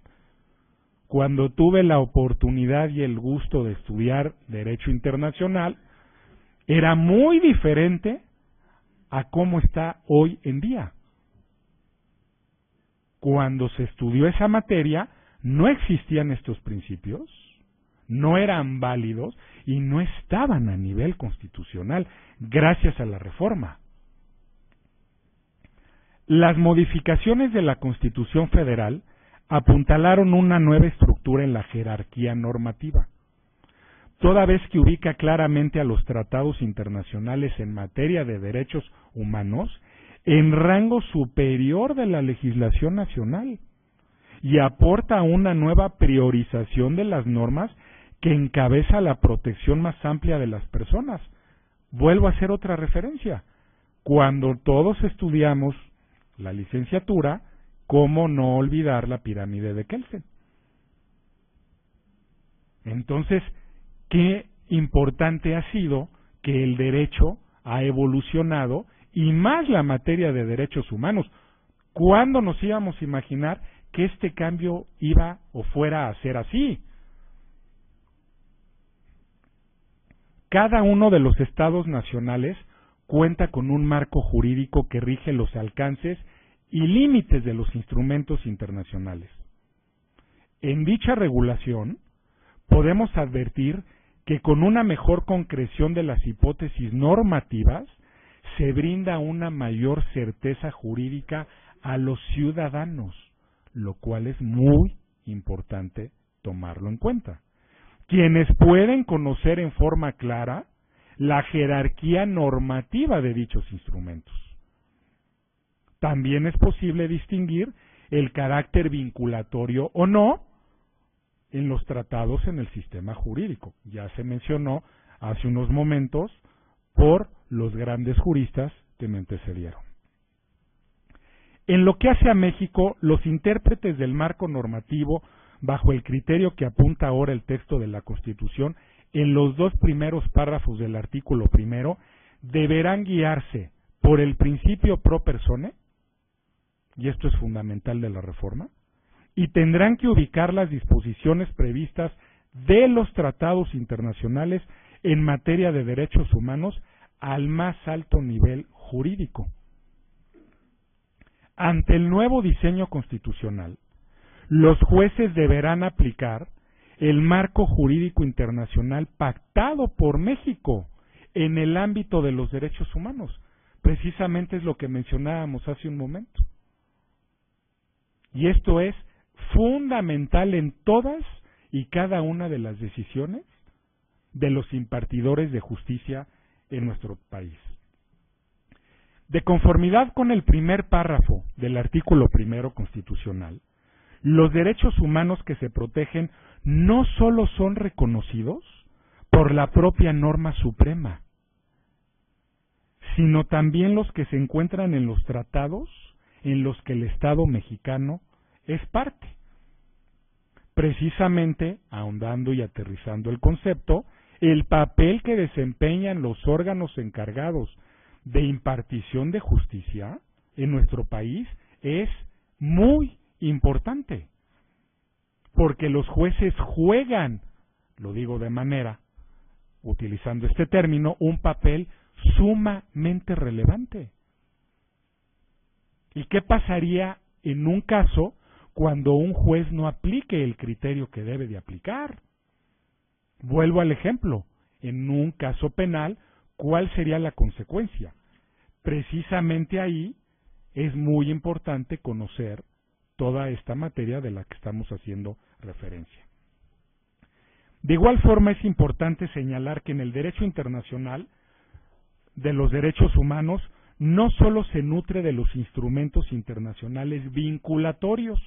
Cuando tuve la oportunidad y el gusto de estudiar Derecho Internacional, era muy diferente a cómo está hoy en día. Cuando se estudió esa materia, no existían estos principios, no eran válidos y no estaban a nivel constitucional, gracias a la reforma. Las modificaciones de la Constitución Federal apuntalaron una nueva estructura en la jerarquía normativa, toda vez que ubica claramente a los tratados internacionales en materia de derechos humanos en rango superior de la legislación nacional y aporta una nueva priorización de las normas que encabeza la protección más amplia de las personas. Vuelvo a hacer otra referencia. Cuando todos estudiamos la licenciatura, ¿cómo no olvidar la pirámide de Kelsen? Entonces, qué importante ha sido que el derecho ha evolucionado y más la materia de derechos humanos. ¿Cuándo nos íbamos a imaginar que este cambio iba o fuera a ser así? Cada uno de los estados nacionales cuenta con un marco jurídico que rige los alcances y límites de los instrumentos internacionales. En dicha regulación, podemos advertir que con una mejor concreción de las hipótesis normativas, se brinda una mayor certeza jurídica a los ciudadanos, lo cual es muy importante tomarlo en cuenta, quienes pueden conocer en forma clara la jerarquía normativa de dichos instrumentos. También es posible distinguir el carácter vinculatorio o no en los tratados en el sistema jurídico. Ya se mencionó hace unos momentos por los grandes juristas que me antecedieron. En lo que hace a México, los intérpretes del marco normativo, bajo el criterio que apunta ahora el texto de la Constitución, en los dos primeros párrafos del artículo primero, deberán guiarse por el principio pro persone, y esto es fundamental de la reforma, y tendrán que ubicar las disposiciones previstas de los tratados internacionales en materia de derechos humanos al más alto nivel jurídico. Ante el nuevo diseño constitucional, los jueces deberán aplicar el marco jurídico internacional pactado por México en el ámbito de los derechos humanos. Precisamente es lo que mencionábamos hace un momento. Y esto es fundamental en todas y cada una de las decisiones de los impartidores de justicia en nuestro país. De conformidad con el primer párrafo del artículo 1 constitucional, los derechos humanos que se protegen no solo son reconocidos por la propia norma suprema, sino también los que se encuentran en los tratados en los que el Estado mexicano es parte. Precisamente, ahondando y aterrizando el concepto, el papel que desempeñan los órganos encargados de impartición de justicia en nuestro país es muy importante, porque los jueces juegan, lo digo de manera, utilizando este término, un papel sumamente relevante. ¿Y qué pasaría en un caso cuando un juez no aplique el criterio que debe de aplicar? Vuelvo al ejemplo, en un caso penal, ¿cuál sería la consecuencia? Precisamente ahí es muy importante conocer toda esta materia de la que estamos haciendo referencia. De igual forma es importante señalar que en el derecho internacional de los derechos humanos no solo se nutre de los instrumentos internacionales vinculatorios.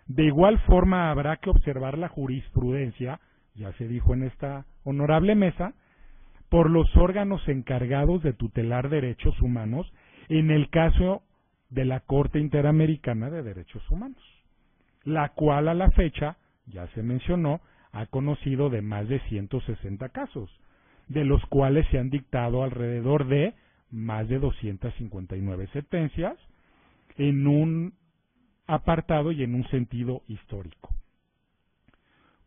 De igual forma habrá que observar la jurisprudencia, ya se dijo en esta honorable mesa, por los órganos encargados de tutelar derechos humanos en el caso de la Corte Interamericana de Derechos Humanos, la cual a la fecha, ya se mencionó, ha conocido de más de 160 casos, de los cuales se han dictado alrededor de más de 259 sentencias en un apartado y en un sentido histórico.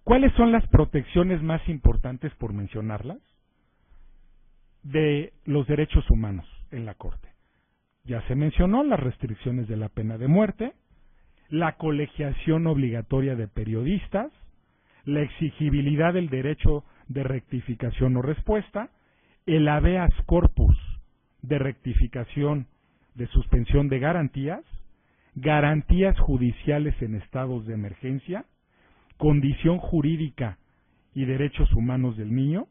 ¿Cuáles son las protecciones más importantes, por mencionarlas, de los derechos humanos en la Corte? Ya se mencionó las restricciones de la pena de muerte, la colegiación obligatoria de periodistas, la exigibilidad del derecho de rectificación o respuesta, el habeas corpus de rectificación de suspensión de garantías, garantías judiciales en estados de emergencia, condición jurídica y derechos humanos del niño,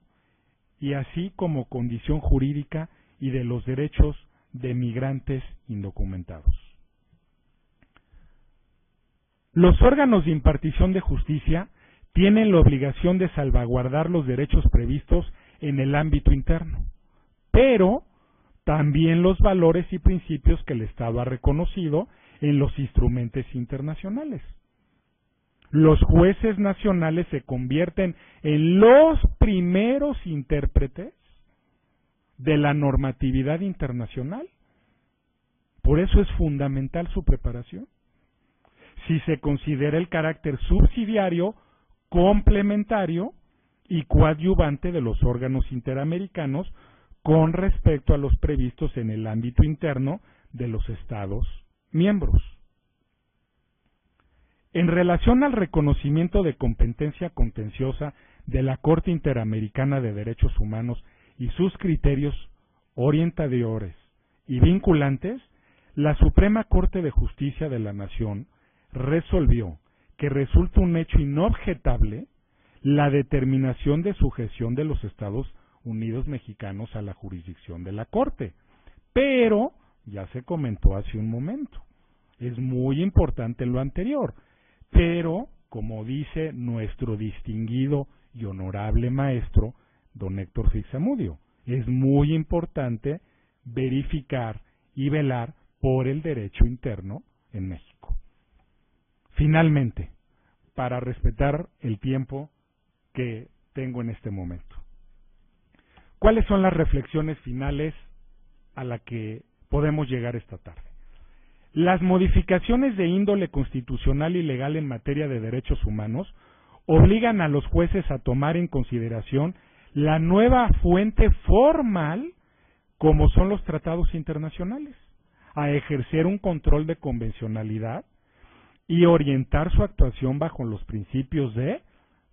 y así como condición jurídica y de los derechos de migrantes indocumentados. Los órganos de impartición de justicia tienen la obligación de salvaguardar los derechos previstos en el ámbito interno, pero también los valores y principios que el Estado ha reconocido en los instrumentos internacionales. Los jueces nacionales se convierten en los primeros intérpretes de la normatividad internacional. Por eso es fundamental su preparación. Si se considera el carácter subsidiario, complementario y coadyuvante de los órganos interamericanos con respecto a los previstos en el ámbito interno de los Estados miembros. En relación al reconocimiento de competencia contenciosa de la Corte Interamericana de Derechos Humanos y sus criterios orientadores y vinculantes, la Suprema Corte de Justicia de la Nación resolvió que resulta un hecho inobjetable la determinación de sujeción de los Estados Unidos mexicanos a la jurisdicción de la Corte. Pero, ya se comentó hace un momento, es muy importante lo anterior, pero, como dice nuestro distinguido y honorable maestro, don Héctor Fixamudio, es muy importante verificar y velar por el derecho interno en México. Finalmente, para respetar el tiempo que tengo en este momento, ¿cuáles son las reflexiones finales a las que podemos llegar esta tarde? Las modificaciones de índole constitucional y legal en materia de derechos humanos obligan a los jueces a tomar en consideración la nueva fuente formal, como son los tratados internacionales, a ejercer un control de convencionalidad y orientar su actuación bajo los principios de,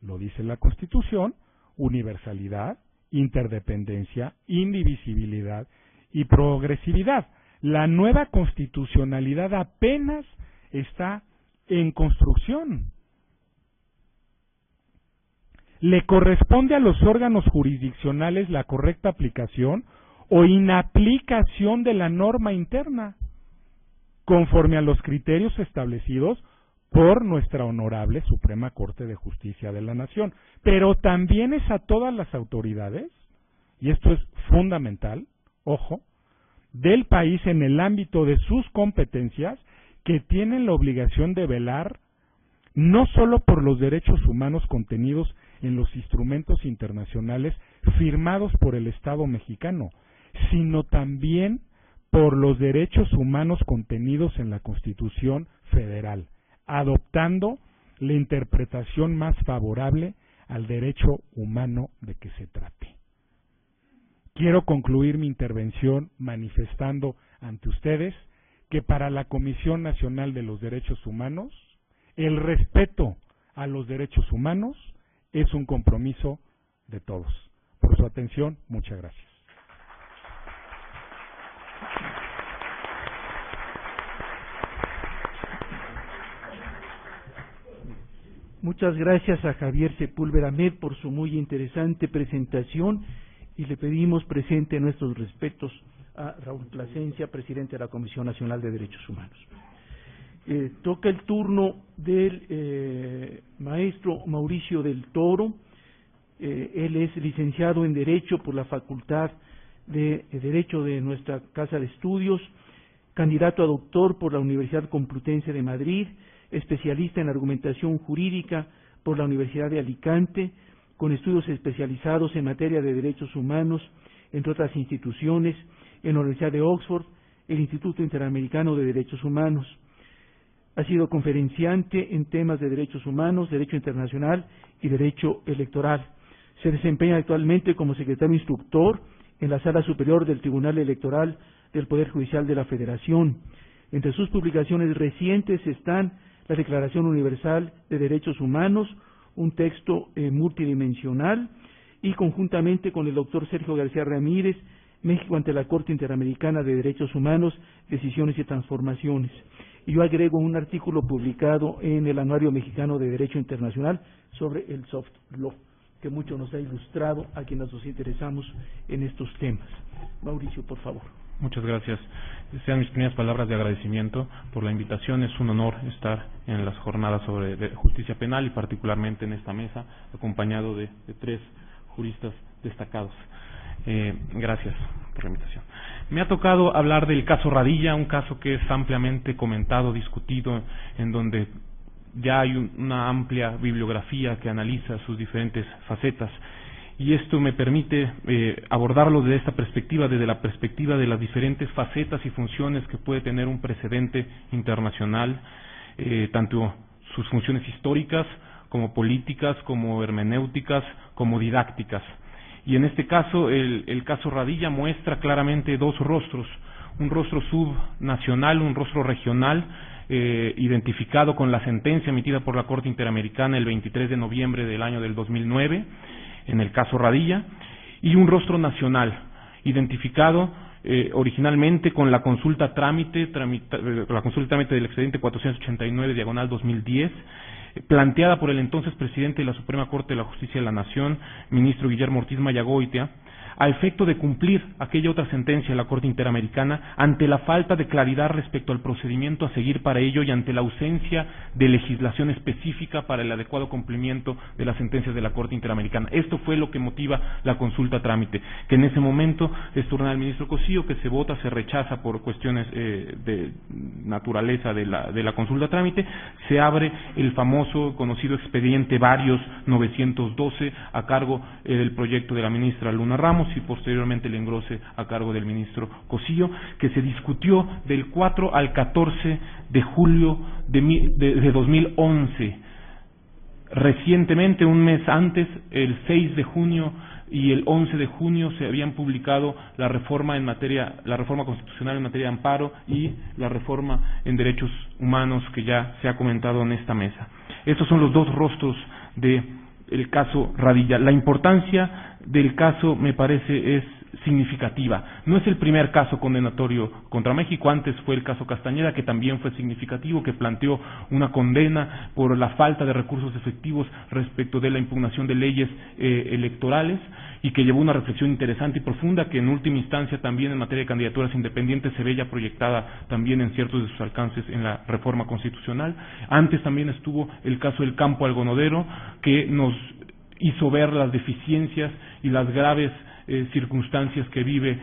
lo dice la Constitución, universalidad, interdependencia, indivisibilidad y progresividad. La nueva constitucionalidad apenas está en construcción. Le corresponde a los órganos jurisdiccionales la correcta aplicación o inaplicación de la norma interna, conforme a los criterios establecidos por nuestra honorable Suprema Corte de Justicia de la Nación. Pero también es a todas las autoridades, y esto es fundamental, ojo, del país en el ámbito de sus competencias, que tienen la obligación de velar no solo por los derechos humanos contenidos en los instrumentos internacionales firmados por el Estado mexicano, sino también por los derechos humanos contenidos en la Constitución Federal, adoptando la interpretación más favorable al derecho humano de que se trate. Quiero concluir mi intervención manifestando ante ustedes que para la Comisión Nacional de los Derechos Humanos, el respeto a los derechos humanos es un compromiso de todos. Por su atención, muchas gracias.
Muchas gracias a Javier Sepúlveda Med por su muy interesante presentación y le pedimos presente nuestros respetos a Raúl Plasencia, presidente de la Comisión Nacional de Derechos Humanos. Toca el turno del maestro Mauricio del Toro. Él es licenciado en Derecho por la Facultad de Derecho de nuestra Casa de Estudios, candidato a doctor por la Universidad Complutense de Madrid, especialista en argumentación jurídica por la Universidad de Alicante, con estudios especializados en materia de derechos humanos, entre otras instituciones, en la Universidad de Oxford, el Instituto Interamericano de Derechos Humanos. Ha sido conferenciante en temas de derechos humanos, derecho internacional y derecho electoral. Se desempeña actualmente como secretario instructor en la Sala Superior del Tribunal Electoral del Poder Judicial de la Federación. Entre sus publicaciones recientes están la Declaración Universal de Derechos Humanos, un texto multidimensional, y conjuntamente con el doctor Sergio García Ramírez, México ante la Corte Interamericana de Derechos Humanos, Decisiones y Transformaciones. Y yo agrego un artículo publicado en el Anuario Mexicano de Derecho Internacional sobre el soft law, que mucho nos ha ilustrado a quienes nos interesamos en estos temas. Mauricio, por favor.
Muchas gracias. Sean mis primeras palabras de agradecimiento por la invitación. Es un honor estar en las jornadas sobre justicia penal y particularmente en esta mesa, acompañado de tres juristas destacados. Gracias por la invitación. Me ha tocado hablar del caso Radilla, un caso que es ampliamente comentado, discutido, en donde ya hay una amplia bibliografía que analiza sus diferentes facetas. Y esto me permite abordarlo desde esta perspectiva, desde la perspectiva de las diferentes facetas y funciones que puede tener un precedente internacional, tanto sus funciones históricas, como políticas, como hermenéuticas, como didácticas. Y en este caso, el caso Radilla muestra claramente dos rostros, un rostro subnacional, un rostro regional, identificado con la sentencia emitida por la Corte Interamericana el 23 de noviembre del año del 2009, en el caso Radilla, y un rostro nacional, identificado originalmente con la consulta trámite del expediente 489/2010, planteada por el entonces presidente de la Suprema Corte de la Justicia de la Nación, ministro Guillermo Ortiz Mayagoitia, a efecto de cumplir aquella otra sentencia de la Corte Interamericana ante la falta de claridad respecto al procedimiento a seguir para ello y ante la ausencia de legislación específica para el adecuado cumplimiento de las sentencias de la Corte Interamericana. Esto fue lo que motiva la consulta trámite, que en ese momento es turnada al ministro Cosío, que se vota, se rechaza por cuestiones de naturaleza de la consulta trámite, se abre el famoso conocido expediente Varios 912 a cargo del proyecto de la ministra Luna Ramos y posteriormente el engrose a cargo del ministro Cosío, que se discutió del 4 al 14 de julio de 2011. Recientemente, un mes antes, el 6 de junio y el 11 de junio se habían publicado la reforma constitucional en materia de amparo y la reforma en derechos humanos que ya se ha comentado en esta mesa. Estos son los dos rostros del caso Radilla. La importancia del caso me parece es significativa. No es el primer caso condenatorio contra México, antes fue el caso Castañeda, que también fue significativo, que planteó una condena por la falta de recursos efectivos respecto de la impugnación de leyes electorales, y que llevó una reflexión interesante y profunda, que en última instancia también en materia de candidaturas independientes se ve ya proyectada también en ciertos de sus alcances en la reforma constitucional. Antes también estuvo el caso del campo algodonero, que nos hizo ver las deficiencias y las graves circunstancias que vive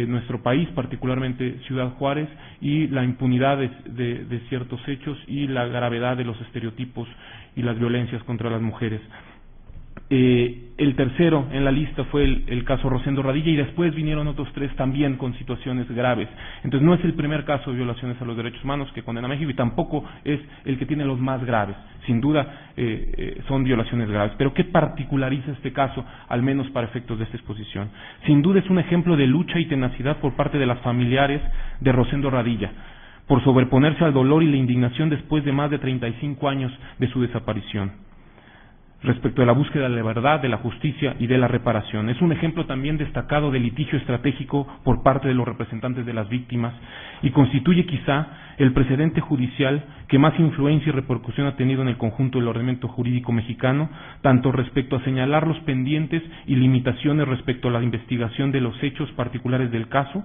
nuestro país, particularmente Ciudad Juárez, y la impunidad de ciertos hechos y la gravedad de los estereotipos y las violencias contra las mujeres. El tercero en la lista fue el caso Rosendo Radilla, y después vinieron otros tres también con situaciones graves. Entonces no es el primer caso de violaciones a los derechos humanos que condena México, y tampoco es el que tiene los más graves. Sin duda son violaciones graves. Pero ¿qué particulariza este caso, al menos para efectos de esta exposición? Sin duda es un ejemplo de lucha y tenacidad por parte de las familiares de Rosendo Radilla, por sobreponerse al dolor y la indignación después de más de 35 años de su desaparición, respecto de la búsqueda de la verdad, de la justicia y de la reparación. Es un ejemplo también destacado de litigio estratégico por parte de los representantes de las víctimas, y constituye quizá el precedente judicial que más influencia y repercusión ha tenido en el conjunto del ordenamiento jurídico mexicano, tanto respecto a señalar los pendientes y limitaciones respecto a la investigación de los hechos particulares del caso,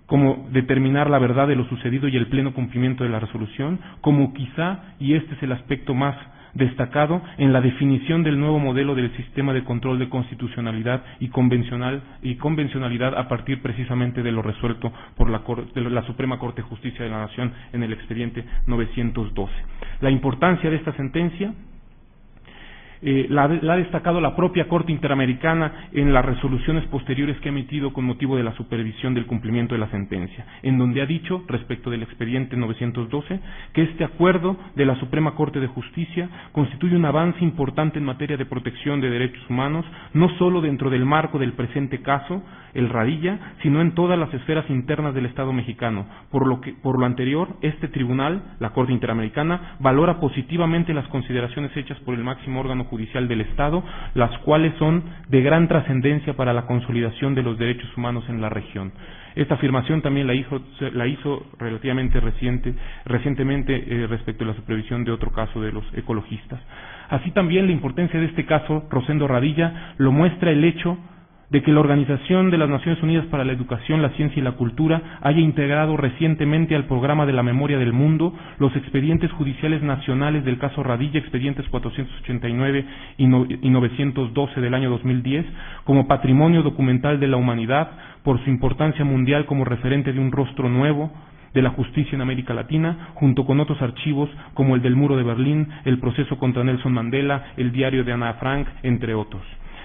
como determinar la verdad de lo sucedido y el pleno cumplimiento de la resolución, como quizá, y este es el aspecto más destacado, en la definición del nuevo modelo del sistema de control de constitucionalidad y convencionalidad a partir precisamente de lo resuelto por la Suprema Corte de Justicia de la Nación en el expediente 912. La importancia de esta sentencia la ha destacado la propia Corte Interamericana en las resoluciones posteriores que ha emitido con motivo de la supervisión del cumplimiento de la sentencia, en donde ha dicho, respecto del expediente 912, que este acuerdo de la Suprema Corte de Justicia constituye un avance importante en materia de protección de derechos humanos, no solo dentro del marco del presente caso, el Radilla, sino en todas las esferas internas del Estado mexicano. Por lo anterior, este tribunal, la Corte Interamericana, valora positivamente las consideraciones hechas por el máximo órgano judicial del Estado, las cuales son de gran trascendencia para la consolidación de los derechos humanos en la región. Esta afirmación también la hizo relativamente recientemente respecto a la supervisión de otro caso de los ecologistas. Así también la importancia de este caso, Rosendo Radilla, lo muestra el hecho de que la Organización de las Naciones Unidas para la Educación, la Ciencia y la Cultura haya integrado recientemente al Programa de la Memoria del Mundo los expedientes judiciales nacionales del caso Radilla, expedientes 489 y 912 del año 2010, como patrimonio documental de la humanidad por su importancia mundial como referente de un rostro nuevo de la justicia en América Latina, junto con otros archivos como el del Muro de Berlín, el proceso contra Nelson Mandela, el diario de Ana Frank, entre otros.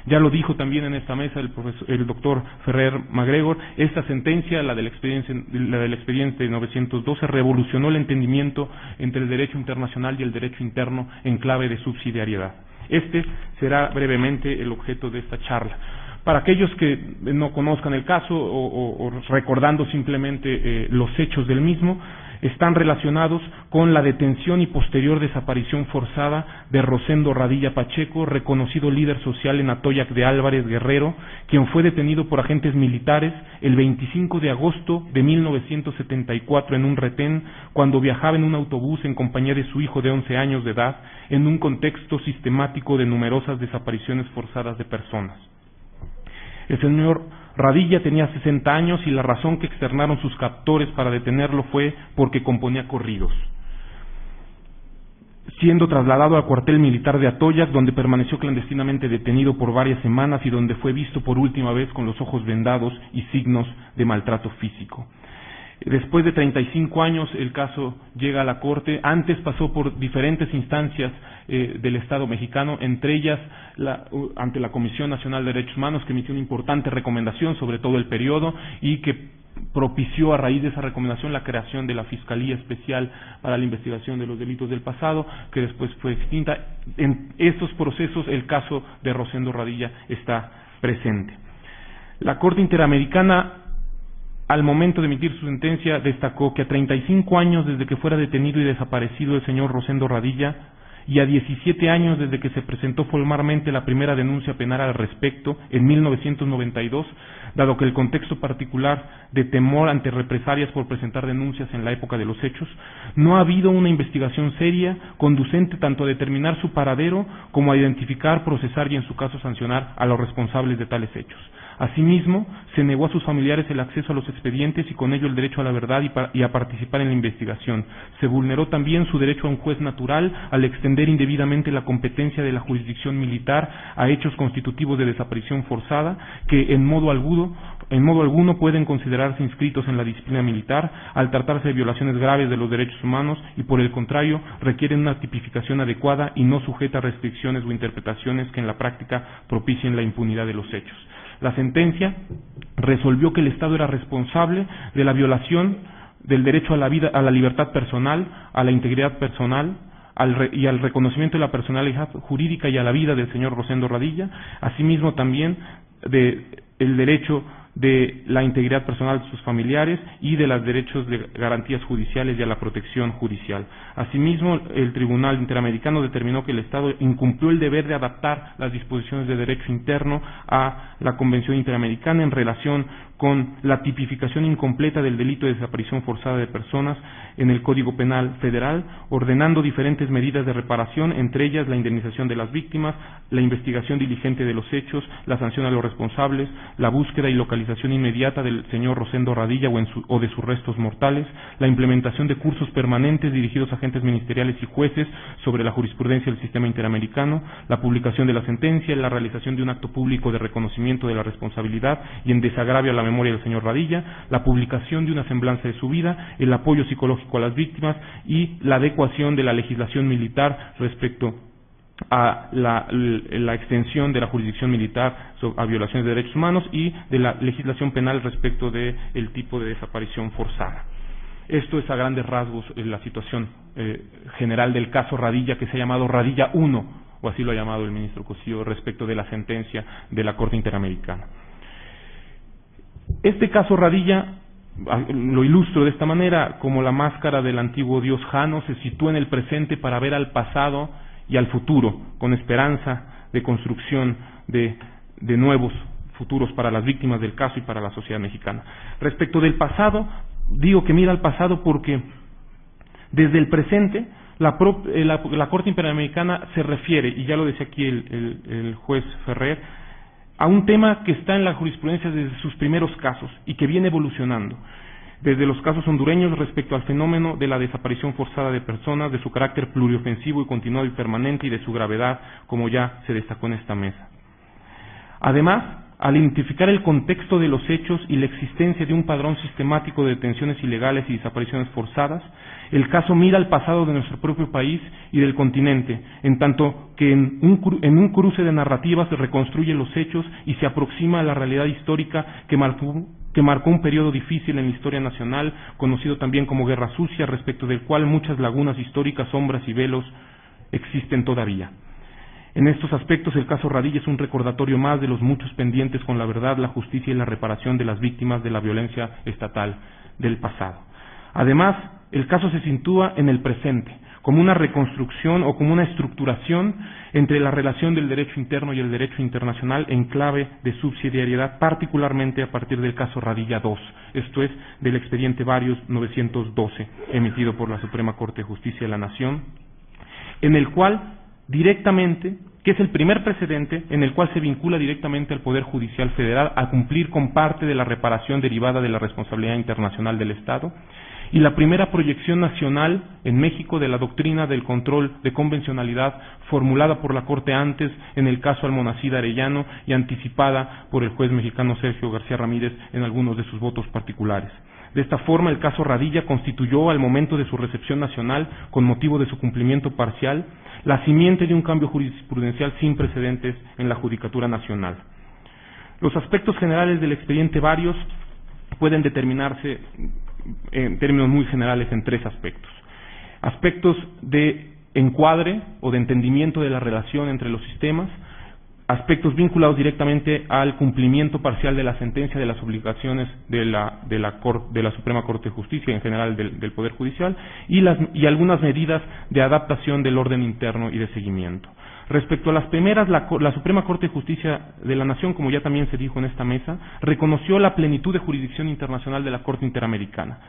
Ya lo dijo también en esta mesa el doctor Ferrer MacGregor, esta sentencia, la del expediente 912, revolucionó el entendimiento entre el derecho internacional y el derecho interno en clave de subsidiariedad. Este será brevemente el objeto de esta charla. Para aquellos que no conozcan el caso o recordando simplemente los hechos del mismo, están relacionados con la detención y posterior desaparición forzada de Rosendo Radilla Pacheco, reconocido líder social en Atoyac de Álvarez, Guerrero, quien fue detenido por agentes militares el 25 de agosto de 1974 en un retén, cuando viajaba en un autobús en compañía de su hijo de 11 años de edad, en un contexto sistemático de numerosas desapariciones forzadas de personas. El señor Radilla tenía 60 años y la razón que externaron sus captores para detenerlo fue porque componía corridos. Siendo trasladado al cuartel militar de Atoyac, donde permaneció clandestinamente detenido por varias semanas y donde fue visto por última vez con los ojos vendados y signos de maltrato físico. Después de 35 años el caso llega a la Corte. Antes pasó por diferentes instancias del Estado mexicano, entre ellas ante la Comisión Nacional de Derechos Humanos, que emitió una importante recomendación sobre todo el periodo y que propició a raíz de esa recomendación la creación de la Fiscalía Especial para la Investigación de los Delitos del Pasado, que después fue extinta. En estos procesos el caso de Rosendo Radilla está presente. La Corte Interamericana, al momento de emitir su sentencia, destacó que a 35 años desde que fuera detenido y desaparecido el señor Rosendo Radilla, y a 17 años desde que se presentó formalmente la primera denuncia penal al respecto, en 1992, dado que el contexto particular de temor ante represalias por presentar denuncias en la época de los hechos, no ha habido una investigación seria, conducente tanto a determinar su paradero como a identificar, procesar y en su caso sancionar a los responsables de tales hechos. Asimismo, se negó a sus familiares el acceso a los expedientes y con ello el derecho a la verdad y a participar en la investigación. Se vulneró también su derecho a un juez natural al extender indebidamente la competencia de la jurisdicción militar a hechos constitutivos de desaparición forzada que en modo alguno pueden considerarse inscritos en la disciplina militar al tratarse de violaciones graves de los derechos humanos y por el contrario requieren una tipificación adecuada y no sujeta a restricciones o interpretaciones que en la práctica propicien la impunidad de los hechos. La sentencia resolvió que el Estado era responsable de la violación del derecho a la vida, a la libertad personal, a la integridad personal y al reconocimiento de la personalidad jurídica y a la vida del señor Rosendo Radilla, asimismo también del derecho de la integridad personal de sus familiares y de los derechos de garantías judiciales y a la protección judicial. Asimismo, el Tribunal Interamericano determinó que el Estado incumplió el deber de adaptar las disposiciones de derecho interno a la Convención Interamericana en relación con la tipificación incompleta del delito de desaparición forzada de personas en el Código Penal Federal, ordenando diferentes medidas de reparación, entre ellas la indemnización de las víctimas, la investigación diligente de los hechos, la sanción a los responsables, la búsqueda y localización inmediata del señor Rosendo Radilla o de sus restos mortales, la implementación de cursos permanentes dirigidos a agentes ministeriales y jueces sobre la jurisprudencia del sistema interamericano, la publicación de la sentencia, la realización de un acto público de reconocimiento de la responsabilidad y en desagravio a la memoria del señor Radilla, la publicación de una semblanza de su vida, el apoyo psicológico a las víctimas y la adecuación de la legislación militar respecto a la extensión de la jurisdicción militar a violaciones de derechos humanos y de la legislación penal respecto del tipo de desaparición forzada. Esto es a grandes rasgos la situación general del caso Radilla, que se ha llamado Radilla 1, o así lo ha llamado el ministro Cosío, respecto de la sentencia de la Corte Interamericana. Este caso Radilla lo ilustro de esta manera: como la máscara del antiguo dios Jano, se sitúa en el presente para ver al pasado y al futuro, con esperanza de construcción de nuevos futuros para las víctimas del caso y para la sociedad mexicana. Respecto del pasado, digo que mira al pasado porque desde el presente la Corte Interamericana se refiere, y ya lo decía aquí el juez Ferrer, a un tema que está en la jurisprudencia desde sus primeros casos y que viene evolucionando, desde los casos hondureños respecto al fenómeno de la desaparición forzada de personas, de su carácter pluriofensivo y continuado y permanente y de su gravedad, como ya se destacó en esta mesa. Además, al identificar el contexto de los hechos y la existencia de un padrón sistemático de detenciones ilegales y desapariciones forzadas, el caso mira al pasado de nuestro propio país y del continente, en tanto que en un cruce de narrativas se reconstruye los hechos y se aproxima a la realidad histórica que marcó un periodo difícil en la historia nacional, conocido también como Guerra Sucia, respecto del cual muchas lagunas históricas, sombras y velos existen todavía. En estos aspectos, el caso Radilla es un recordatorio más de los muchos pendientes con la verdad, la justicia y la reparación de las víctimas de la violencia estatal del pasado. Además, el caso se sitúa en el presente, como una reconstrucción o como una estructuración entre la relación del derecho interno y el derecho internacional en clave de subsidiariedad, particularmente a partir del caso Radilla 2, esto es, del expediente Varios 912, emitido por la Suprema Corte de Justicia de la Nación, en el cual directamente, que es el primer precedente en el cual se vincula directamente al Poder Judicial Federal a cumplir con parte de la reparación derivada de la responsabilidad internacional del Estado, y la primera proyección nacional en México de la doctrina del control de convencionalidad formulada por la Corte antes en el caso Almonacid Arellano y anticipada por el juez mexicano Sergio García Ramírez en algunos de sus votos particulares. De esta forma, el caso Radilla constituyó, al momento de su recepción nacional, con motivo de su cumplimiento parcial, la simiente de un cambio jurisprudencial sin precedentes en la Judicatura Nacional. Los aspectos generales del expediente Varios pueden determinarse en términos muy generales en tres aspectos. Aspectos de encuadre o de entendimiento de la relación entre los sistemas, aspectos vinculados directamente al cumplimiento parcial de la sentencia, de las obligaciones de la Suprema Corte de Justicia, en general del Poder Judicial, y algunas medidas de adaptación del orden interno y de seguimiento. Respecto a las primeras, la Suprema Corte de Justicia de la Nación, como ya también se dijo en esta mesa, reconoció la plenitud de jurisdicción internacional de la Corte Interamericana.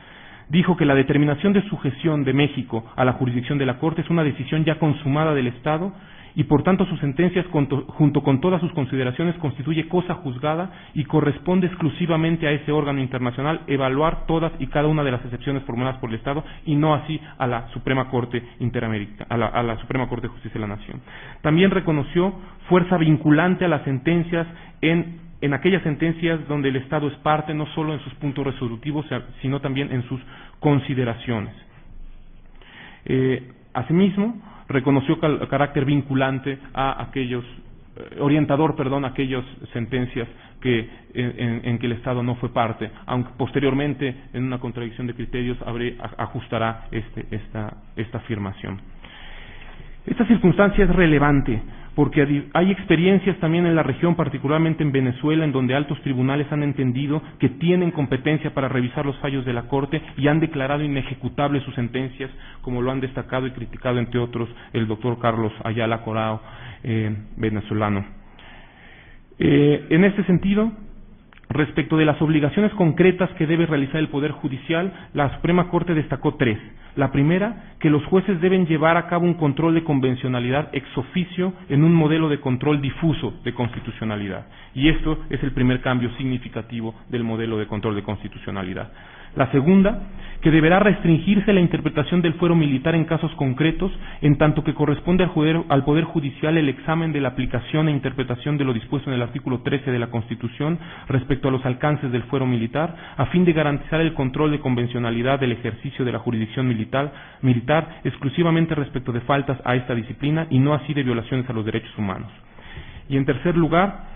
Dijo que la determinación de sujeción de México a la jurisdicción de la Corte es una decisión ya consumada del Estado y por tanto sus sentencias junto con todas sus consideraciones constituye cosa juzgada y corresponde exclusivamente a ese órgano internacional evaluar todas y cada una de las excepciones formuladas por el Estado y no así a la Suprema Corte Interamericana, a la Suprema Corte de Justicia de la Nación. También reconoció fuerza vinculante a las sentencias en aquellas sentencias donde el Estado es parte, no solo en sus puntos resolutivos, sino también en sus consideraciones. Asimismo, reconoció carácter vinculante a aquellas sentencias en que el Estado no fue parte, aunque posteriormente, en una contradicción de criterios, ajustará esta afirmación. Esta circunstancia es relevante porque hay experiencias también en la región, particularmente en Venezuela, en donde altos tribunales han entendido que tienen competencia para revisar los fallos de la Corte y han declarado inejecutables sus sentencias, como lo han destacado y criticado, entre otros, el doctor Carlos Ayala Corao, venezolano. En este sentido, respecto de las obligaciones concretas que debe realizar el Poder Judicial, la Suprema Corte destacó tres. La primera, que los jueces deben llevar a cabo un control de convencionalidad ex oficio en un modelo de control difuso de constitucionalidad. Y esto es el primer cambio significativo del modelo de control de constitucionalidad. La segunda, que deberá restringirse la interpretación del fuero militar en casos concretos, en tanto que corresponde al Poder Judicial el examen de la aplicación e interpretación de lo dispuesto en el artículo 13 de la Constitución respecto a los alcances del fuero militar, a fin de garantizar el control de convencionalidad del ejercicio de la jurisdicción militar exclusivamente respecto de faltas a esta disciplina y no así de violaciones a los derechos humanos. Y en tercer lugar,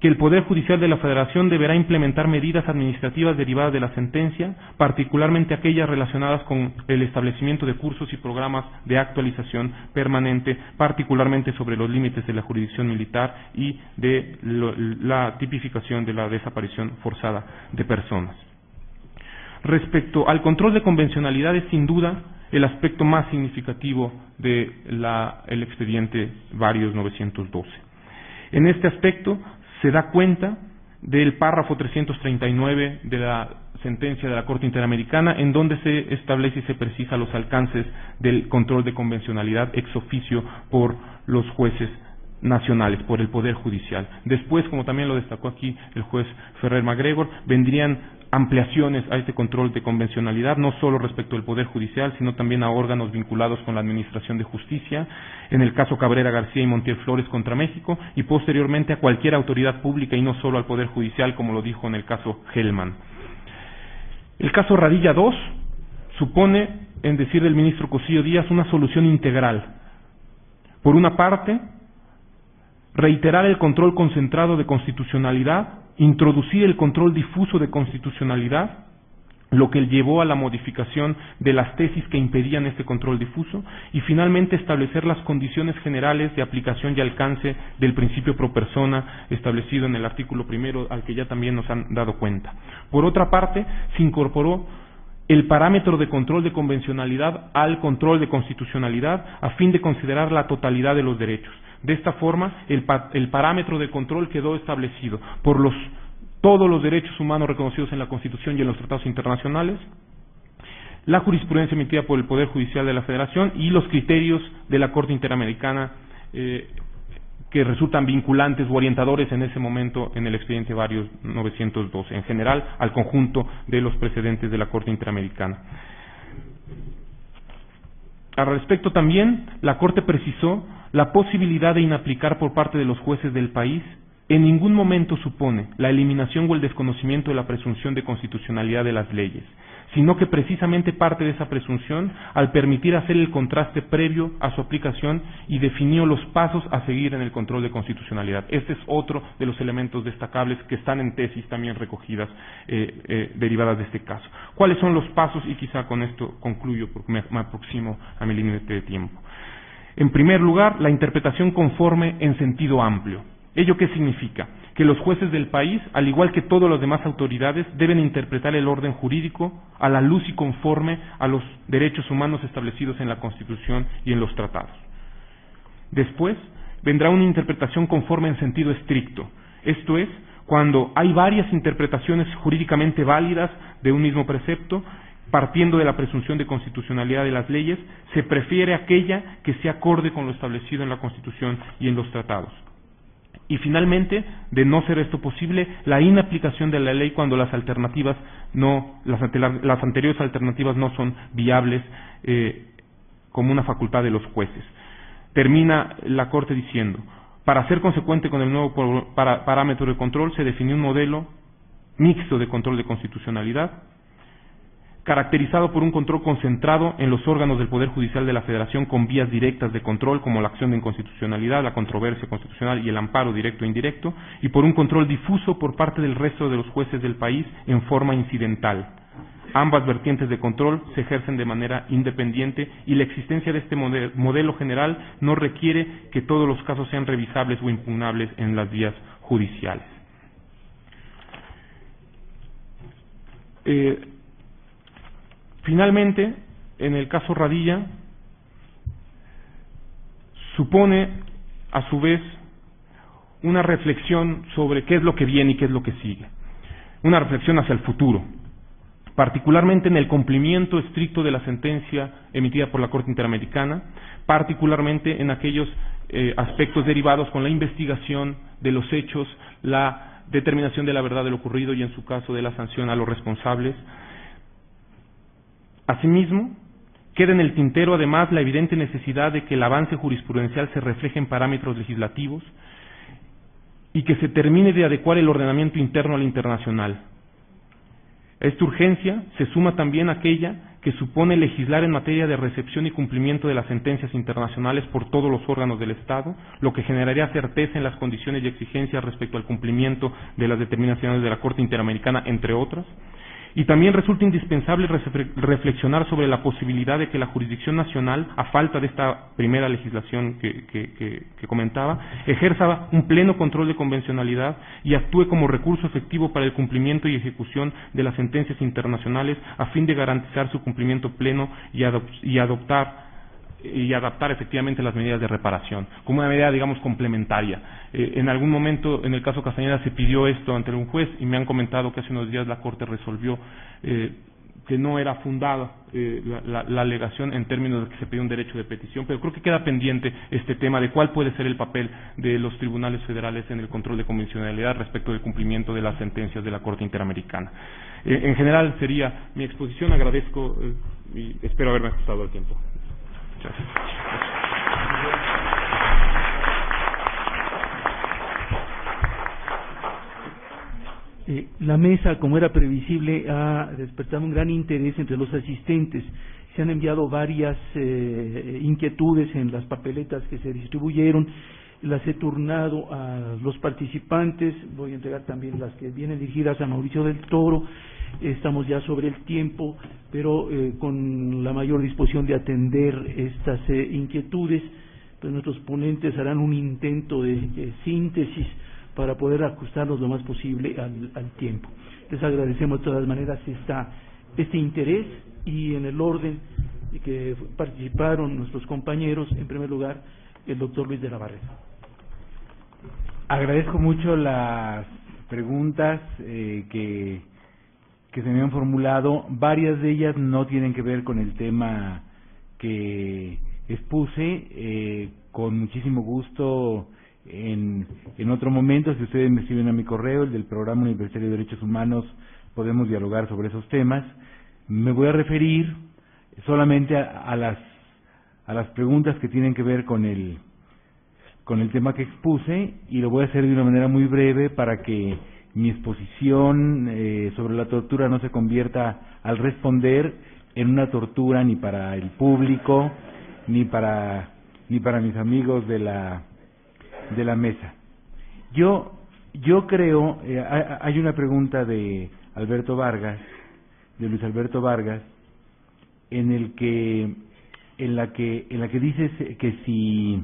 que el Poder Judicial de la Federación deberá implementar medidas administrativas derivadas de la sentencia, particularmente aquellas relacionadas con el establecimiento de cursos y programas de actualización permanente, particularmente sobre los límites de la jurisdicción militar y de la tipificación de la desaparición forzada de personas. Respecto al control de convencionalidad, es sin duda el aspecto más significativo del expediente Varios 912. En este aspecto se da cuenta del párrafo 339 de la sentencia de la Corte Interamericana, en donde se establece y se precisa los alcances del control de convencionalidad ex oficio por los jueces nacionales, por el Poder Judicial. Después, como también lo destacó aquí el juez Ferrer MacGregor, vendrían ampliaciones a este control de convencionalidad, no solo respecto al Poder Judicial, sino también a órganos vinculados con la Administración de Justicia, en el caso Cabrera García y Montiel Flores contra México, y posteriormente a cualquier autoridad pública y no solo al Poder Judicial, como lo dijo en el caso Hellman. El caso Radilla 2 supone, en decir del ministro Cosío Díaz, una solución integral. Por una parte, reiterar el control concentrado de constitucionalidad, introducir el control difuso de constitucionalidad, lo que llevó a la modificación de las tesis que impedían este control difuso, y finalmente establecer las condiciones generales de aplicación y alcance del principio pro persona establecido en el artículo primero, al que ya también nos han dado cuenta. Por otra parte, se incorporó el parámetro de control de convencionalidad al control de constitucionalidad a fin de considerar la totalidad de los derechos. De esta forma, el parámetro de control quedó establecido por todos los derechos humanos reconocidos en la Constitución y en los tratados internacionales, la jurisprudencia emitida por el Poder Judicial de la Federación y los criterios de la Corte Interamericana que resultan vinculantes o orientadores en ese momento en el expediente Varios 912, en general al conjunto de los precedentes de la Corte Interamericana. Al respecto también, la Corte precisó la posibilidad de inaplicar por parte de los jueces del país en ningún momento supone la eliminación o el desconocimiento de la presunción de constitucionalidad de las leyes, sino que precisamente parte de esa presunción al permitir hacer el contraste previo a su aplicación y definió los pasos a seguir en el control de constitucionalidad. Este es otro de los elementos destacables que están en tesis también recogidas derivadas de este caso. ¿Cuáles son los pasos? Y quizá con esto concluyo porque me aproximo a mi límite de tiempo. En primer lugar, la interpretación conforme en sentido amplio. ¿Ello qué significa? Que los jueces del país, al igual que todas las demás autoridades, deben interpretar el orden jurídico a la luz y conforme a los derechos humanos establecidos en la Constitución y en los tratados. Después, vendrá una interpretación conforme en sentido estricto, esto es, cuando hay varias interpretaciones jurídicamente válidas de un mismo precepto, partiendo de la presunción de constitucionalidad de las leyes, se prefiere aquella que sea acorde con lo establecido en la Constitución y en los tratados. Y finalmente, de no ser esto posible, la inaplicación de la ley cuando las alternativas las anteriores alternativas no son viables como una facultad de los jueces. Termina la Corte diciendo, para ser consecuente con el nuevo parámetro de control se definió un modelo mixto de control de constitucionalidad, caracterizado por un control concentrado en los órganos del Poder Judicial de la Federación con vías directas de control como la acción de inconstitucionalidad, la controversia constitucional y el amparo directo e indirecto, y por un control difuso por parte del resto de los jueces del país en forma incidental. Ambas vertientes de control se ejercen de manera independiente y la existencia de este modelo general no requiere que todos los casos sean revisables o impugnables en las vías judiciales. Finalmente, en el caso Radilla, supone a su vez una reflexión sobre qué es lo que viene y qué es lo que sigue, una reflexión hacia el futuro, particularmente en el cumplimiento estricto de la sentencia emitida por la Corte Interamericana, particularmente en aquellos aspectos derivados con la investigación de los hechos, la determinación de la verdad de lo ocurrido y en su caso de la sanción a los responsables. Asimismo, queda en el tintero además la evidente necesidad de que el avance jurisprudencial se refleje en parámetros legislativos y que se termine de adecuar el ordenamiento interno al internacional. A esta urgencia se suma también aquella que supone legislar en materia de recepción y cumplimiento de las sentencias internacionales por todos los órganos del Estado, lo que generaría certeza en las condiciones y exigencias respecto al cumplimiento de las determinaciones de la Corte Interamericana, entre otras. Y también resulta indispensable reflexionar sobre la posibilidad de que la jurisdicción nacional, a falta de esta primera legislación que comentaba, ejerza un pleno control de convencionalidad y actúe como recurso efectivo para el cumplimiento y ejecución de las sentencias internacionales a fin de garantizar su cumplimiento pleno y adaptar efectivamente las medidas de reparación, como una medida, digamos, complementaria. En algún momento, en el caso Castañeda, se pidió esto ante un juez y me han comentado que hace unos días la Corte resolvió que no era fundada la alegación en términos de que se pidió un derecho de petición, pero creo que queda pendiente este tema de cuál puede ser el papel de los tribunales federales en el control de convencionalidad respecto del cumplimiento de las sentencias de la Corte Interamericana. En general sería mi exposición, agradezco y espero haberme ajustado al tiempo. Gracias.
La mesa, como era previsible, ha despertado un gran interés entre los asistentes. Se han enviado varias inquietudes en las papeletas que se distribuyeron. Las he turnado a los participantes. Voy a entregar también las que vienen dirigidas a Mauricio del Toro. Estamos ya sobre el tiempo, pero con la mayor disposición de atender estas inquietudes, pues nuestros ponentes harán un intento de síntesis para poder ajustarnos lo más posible al tiempo. Les agradecemos de todas maneras este interés y en el orden que participaron nuestros compañeros, en primer lugar, el doctor Luis de la Barrera.
Agradezco mucho las preguntas que se me han formulado. Varias de ellas no tienen que ver con el tema que expuse. Con muchísimo gusto en otro momento, si ustedes me escriben a mi correo, el del Programa Universitario de Derechos Humanos, podemos dialogar sobre esos temas. Me voy a referir solamente a las preguntas que tienen que ver con el tema que expuse, y lo voy a hacer de una manera muy breve para que mi exposición sobre la tortura no se convierta, al responder, en una tortura ni para el público ni para mis amigos de la mesa. Yo creo, hay una pregunta de Luis Alberto Vargas, en la que dices que si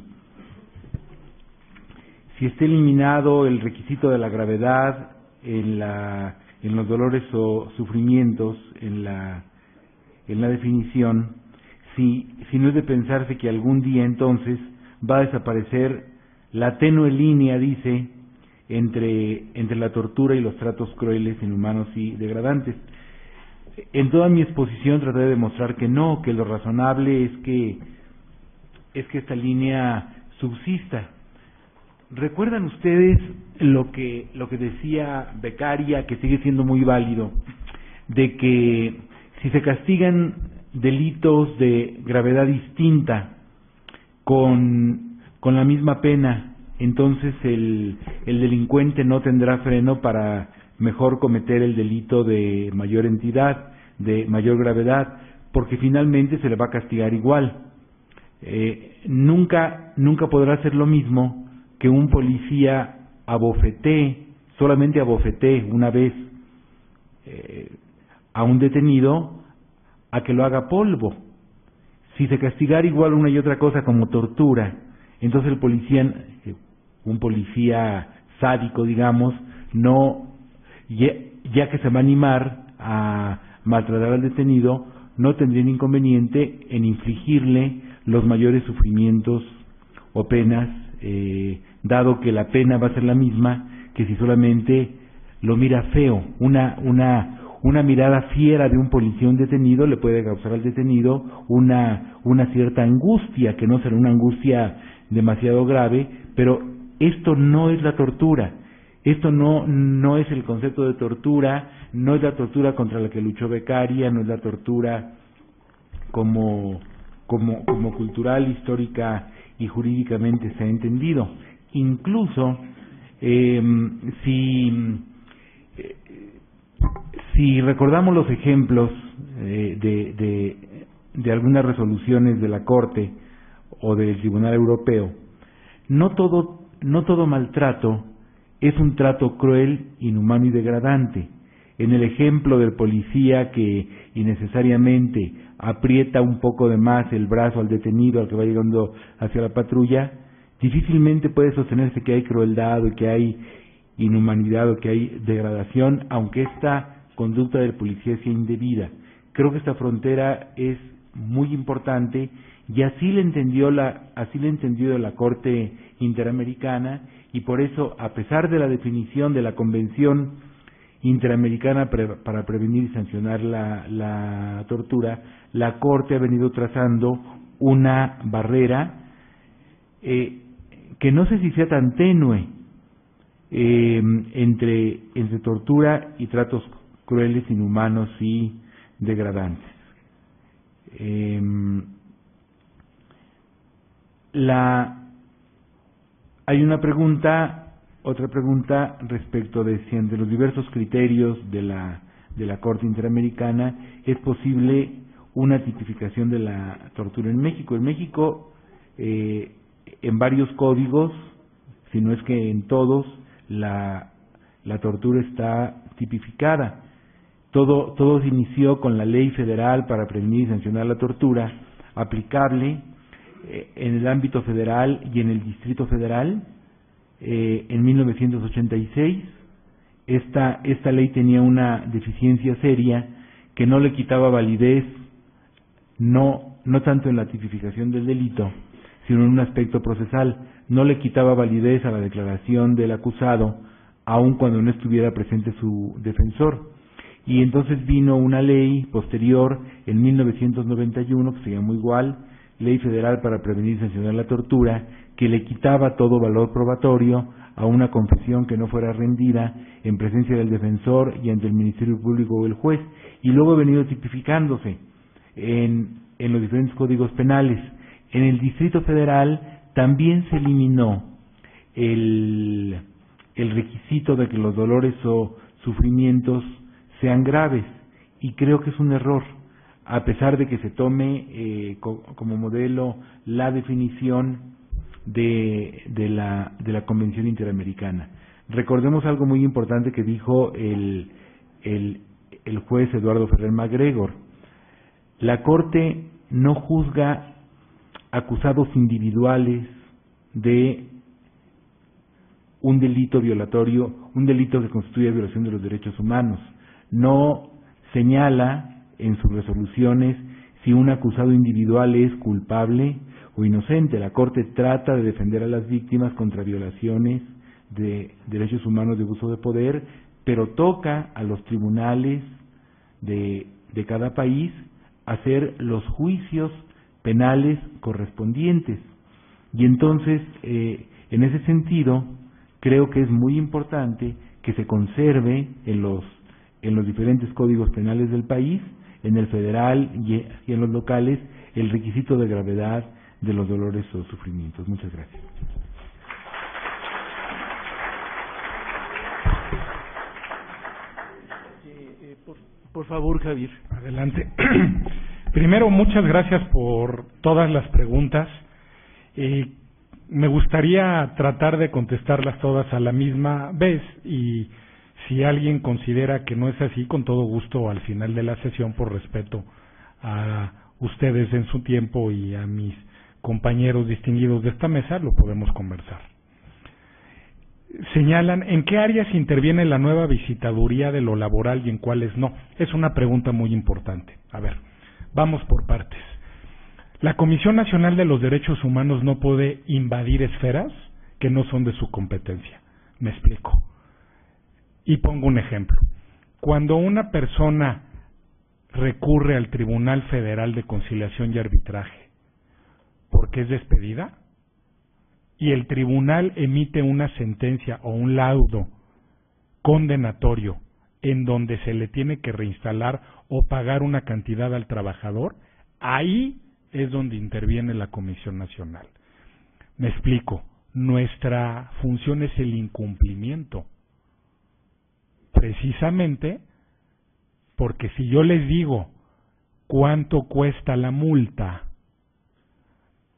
está eliminado el requisito de la gravedad en los dolores o sufrimientos en la definición, si no es de pensarse que algún día entonces va a desaparecer la tenue línea, dice, entre la tortura y los tratos crueles, inhumanos y degradantes. En toda mi exposición traté de demostrar que no, que lo razonable es que esta línea subsista. ¿Recuerdan ustedes lo que decía Beccaria, que sigue siendo muy válido, de que si se castigan delitos de gravedad distinta con la misma pena, entonces el delincuente no tendrá freno para mejor cometer el delito de mayor entidad, de mayor gravedad, porque finalmente se le va a castigar igual? Nunca podrá ser lo mismo que un policía solamente abofetee una vez a un detenido, a que lo haga polvo. Si se castigara igual una y otra cosa como tortura, entonces un policía sádico, digamos, ya que se va a animar a maltratar al detenido, no tendría ningún inconveniente en infligirle los mayores sufrimientos o penas, dado que la pena va a ser la misma que si solamente lo mira feo. Una mirada fiera de un policía a un detenido le puede causar al detenido una cierta angustia, que no será una angustia demasiado grave, pero esto no es la tortura. Esto no es el concepto de tortura, no es la tortura contra la que luchó Beccaria, no es la tortura como cultural, histórica y jurídicamente se ha entendido. Incluso si recordamos los ejemplos de algunas resoluciones de la Corte o del Tribunal Europeo, no todo maltrato es un trato cruel, inhumano y degradante. En el ejemplo del policía que innecesariamente aprieta un poco de más el brazo al detenido, al que va llegando hacia la patrulla, difícilmente puede sostenerse que hay crueldad o que hay inhumanidad o que hay degradación, aunque esta conducta del policía sea indebida. Creo que esta frontera es muy importante y así le entendió la Corte Interamericana, y por eso, a pesar de la definición de la Convención Interamericana para prevenir y sancionar la tortura, la Corte ha venido trazando una barrera que no sé si sea tan tenue entre tortura y tratos crueles, inhumanos y degradantes. Hay otra pregunta respecto de si entre los diversos criterios de la Corte Interamericana es posible una tipificación de la tortura en México. En México, en varios códigos, si no es que en todos, la tortura está tipificada. Todo se inició con la Ley Federal para prevenir y sancionar la tortura, aplicable en el ámbito federal y en el Distrito Federal en 1986. Esta ley tenía una deficiencia seria que no le quitaba validez, no tanto en la tipificación del delito, sino en un aspecto procesal. No le quitaba validez a la declaración del acusado, aun cuando no estuviera presente su defensor. Y entonces vino una ley posterior, en 1991, que se llamó igual, Ley Federal para Prevenir y Sancionar la Tortura, que le quitaba todo valor probatorio a una confesión que no fuera rendida en presencia del defensor y ante el Ministerio Público o el juez, y luego ha venido tipificándose en los diferentes códigos penales. En el Distrito Federal también se eliminó el requisito de que los dolores o sufrimientos sean graves, y creo que es un error, a pesar de que se tome como modelo la definición de la Convención Interamericana. Recordemos algo muy importante que dijo el juez Eduardo Ferrer MacGregor. La Corte no juzga acusados individuales de un delito violatorio, un delito que constituye violación de los derechos humanos. No señala en sus resoluciones si un acusado individual es culpable o inocente. La Corte trata de defender a las víctimas contra violaciones de derechos humanos de abuso de poder, pero toca a los tribunales de cada país hacer los juicios penales correspondientes. Y entonces, en ese sentido, creo que es muy importante que se conserve en los diferentes códigos penales del país, en el federal y en los locales, el requisito de gravedad de los dolores o sufrimientos. Muchas gracias.
Por favor, Javier.
Adelante. Primero, muchas gracias por todas las preguntas. Me gustaría tratar de contestarlas todas a la misma vez, y si alguien considera que no es así, con todo gusto al final de la sesión, por respeto a ustedes en su tiempo y a mis compañeros distinguidos de esta mesa, lo podemos conversar. Señalan en qué áreas interviene la nueva visitaduría de lo laboral y en cuáles no. Es una pregunta muy importante. A ver, vamos por partes. La Comisión Nacional de los Derechos Humanos no puede invadir esferas que no son de su competencia. Me explico. Y pongo un ejemplo. Cuando una persona recurre al Tribunal Federal de Conciliación y Arbitraje porque es despedida, y el tribunal emite una sentencia o un laudo condenatorio en donde se le tiene que reinstalar o pagar una cantidad al trabajador, ahí es donde interviene la Comisión Nacional. Me explico, nuestra función es el incumplimiento, precisamente porque si yo les digo cuánto cuesta la multa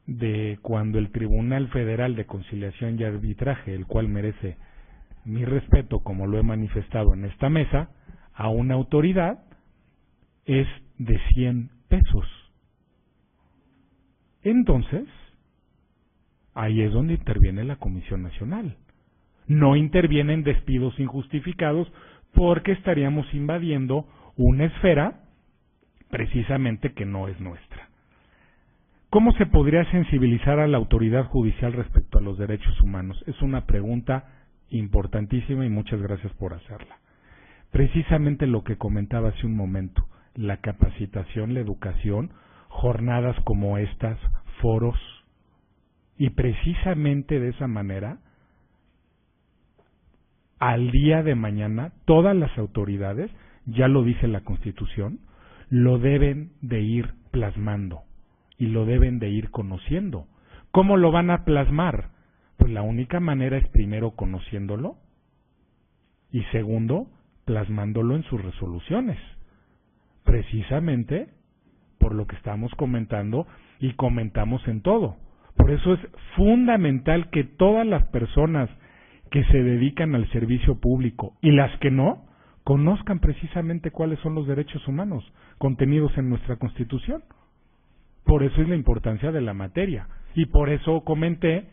de cuando el Tribunal Federal de Conciliación y Arbitraje, el cual merece mi respeto como lo he manifestado en esta mesa, a una autoridad es de 100 pesos. Entonces, ahí es donde interviene la Comisión Nacional. No intervienen despidos injustificados porque estaríamos invadiendo una esfera precisamente que no es nuestra. ¿Cómo se podría sensibilizar a la autoridad judicial respecto a los derechos humanos? Es una pregunta importantísima y muchas gracias por hacerla. Precisamente lo que comentaba hace un momento, la capacitación, la educación, jornadas como estas, foros, y precisamente de esa manera, al día de mañana, todas las autoridades, ya lo dice la Constitución, lo deben de ir plasmando y lo deben de ir conociendo. ¿Cómo lo van a plasmar? Pues la única manera es primero conociéndolo y segundo, plasmándolo en sus resoluciones. Precisamente por lo que estamos comentando y comentamos en todo. Por eso es fundamental que todas las personas que se dedican al servicio público y las que no, conozcan precisamente cuáles son los derechos humanos contenidos en nuestra Constitución. Por eso es la importancia de la materia. Y por eso comenté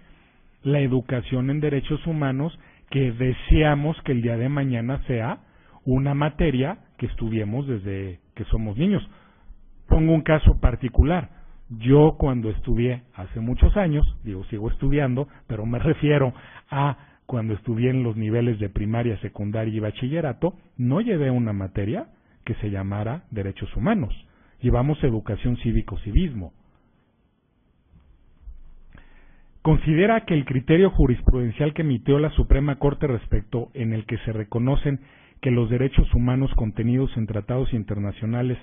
la educación en derechos humanos, que deseamos que el día de mañana sea una materia que estudiemos desde que somos niños. Pongo un caso particular. Yo cuando estudié hace muchos años, sigo estudiando, pero me refiero a cuando estudié en los niveles de primaria, secundaria y bachillerato, no llevé una materia que se llamara derechos humanos. Llevamos educación cívico-civismo. Considera que el criterio jurisprudencial que emitió la Suprema Corte respecto en el que se reconocen que los derechos humanos contenidos en tratados internacionales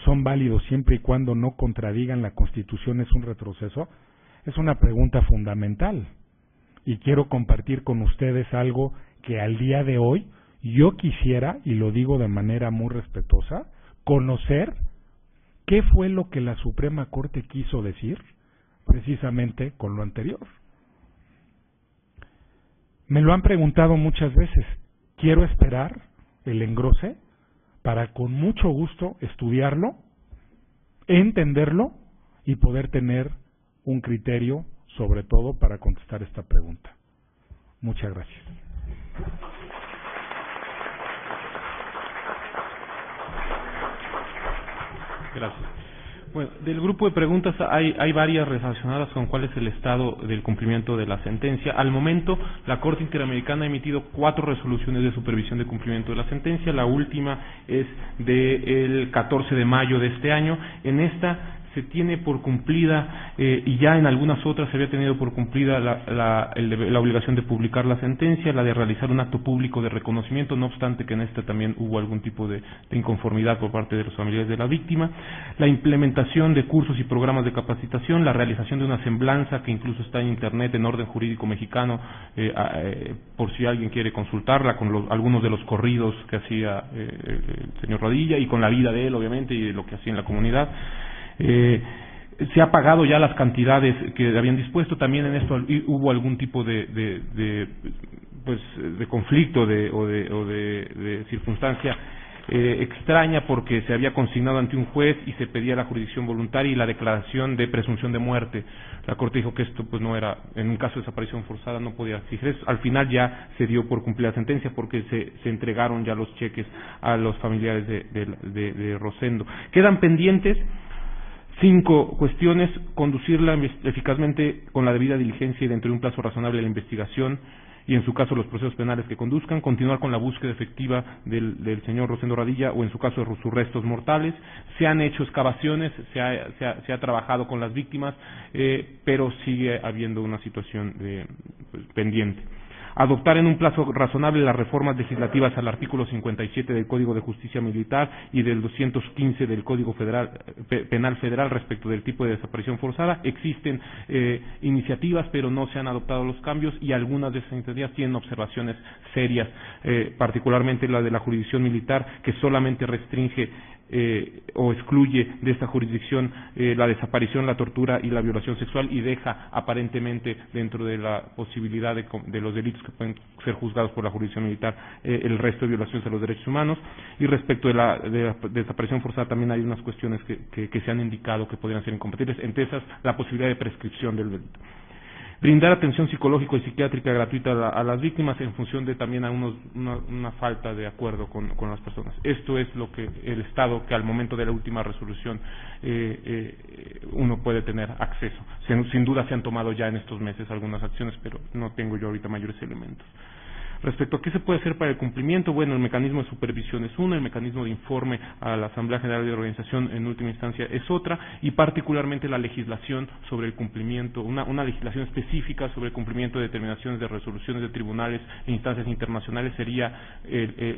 son válidos siempre y cuando no contradigan la Constitución es un retroceso. es una pregunta fundamental y quiero compartir con ustedes algo que al día de hoy yo quisiera, y lo digo de manera muy respetuosa, conocer qué fue lo que la Suprema Corte quiso decir precisamente con lo anterior. Me lo han preguntado muchas veces. Quiero esperar el engrose para con mucho gusto estudiarlo, entenderlo y poder tener un criterio, sobre todo para contestar esta pregunta. Muchas gracias.
Gracias. Bueno, del grupo de preguntas hay varias relacionadas con cuál es el estado del cumplimiento de la sentencia. Al momento, la Corte Interamericana ha emitido 4 resoluciones de supervisión de cumplimiento de la sentencia. La última es del 14 de mayo de este año. En esta se tiene por cumplida, y ya en algunas otras se había tenido por cumplida la obligación de publicar la sentencia, la de realizar un acto público de reconocimiento, no obstante que en esta también hubo algún tipo de inconformidad por parte de los familiares de la víctima, la implementación de cursos y programas de capacitación, la realización de una semblanza que incluso está en Internet en orden jurídico mexicano, por si alguien quiere consultarla, con algunos de los corridos que hacía el señor Radilla y con la vida de él, obviamente, y de lo que hacía en la comunidad. Se ha pagado ya las cantidades que habían dispuesto. También en esto hubo algún tipo de conflicto o de circunstancia extraña, porque se había consignado ante un juez y se pedía la jurisdicción voluntaria y la declaración de presunción de muerte. La Corte dijo que esto pues no era, en un caso de desaparición forzada no podía exigir eso. Al final ya se dio por cumplir la sentencia porque se entregaron ya los cheques a los familiares de Rosendo. Quedan pendientes 5 cuestiones: conducirla eficazmente con la debida diligencia y dentro de un plazo razonable la investigación y en su caso los procesos penales que conduzcan, continuar con la búsqueda efectiva del señor Rosendo Radilla o en su caso de sus restos mortales. Se han hecho excavaciones, se ha trabajado con las víctimas, pero sigue habiendo una situación pendiente. Adoptar en un plazo razonable las reformas legislativas al artículo 57 del Código de Justicia Militar y del 215 del Código Penal Federal respecto del tipo de desaparición forzada. Existen iniciativas, pero no se han adoptado los cambios y algunas de esas iniciativas tienen observaciones serias, particularmente la de la jurisdicción militar, que solamente restringe o excluye de esta jurisdicción la desaparición, la tortura y la violación sexual, y deja aparentemente dentro de la posibilidad de los delitos que pueden ser juzgados por la jurisdicción militar el resto de violaciones a los derechos humanos. Y respecto de la desaparición forzada también hay unas cuestiones que se han indicado que podrían ser incompatibles, entre esas la posibilidad de prescripción del delito. Brindar atención psicológica y psiquiátrica gratuita a las víctimas en función de también a una falta de acuerdo con las personas. Esto es lo que el Estado, que al momento de la última resolución uno puede tener acceso. Sin duda se han tomado ya en estos meses algunas acciones, pero no tengo yo ahorita mayores elementos. Respecto a qué se puede hacer para el cumplimiento, bueno, el mecanismo de supervisión es uno, el mecanismo de informe a la Asamblea General de Organización en última instancia es otra, y particularmente la legislación sobre el cumplimiento, una legislación específica sobre el cumplimiento de determinaciones de resoluciones de tribunales e instancias internacionales sería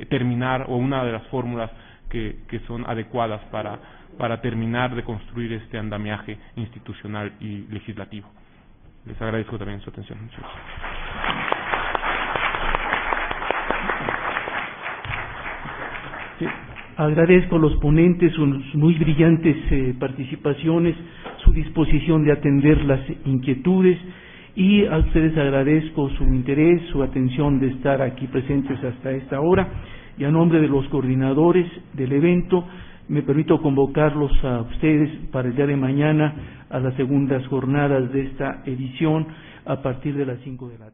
terminar, o una de las fórmulas que son adecuadas para terminar de construir este andamiaje institucional y legislativo. Les agradezco también su atención. Muchas gracias.
Sí, agradezco a los ponentes sus muy brillantes participaciones, su disposición de atender las inquietudes, y a ustedes agradezco su interés, su atención de estar aquí presentes hasta esta hora, y a nombre de los coordinadores del evento me permito convocarlos a ustedes para el día de mañana a las segundas jornadas de esta edición a partir de las 5 de la tarde.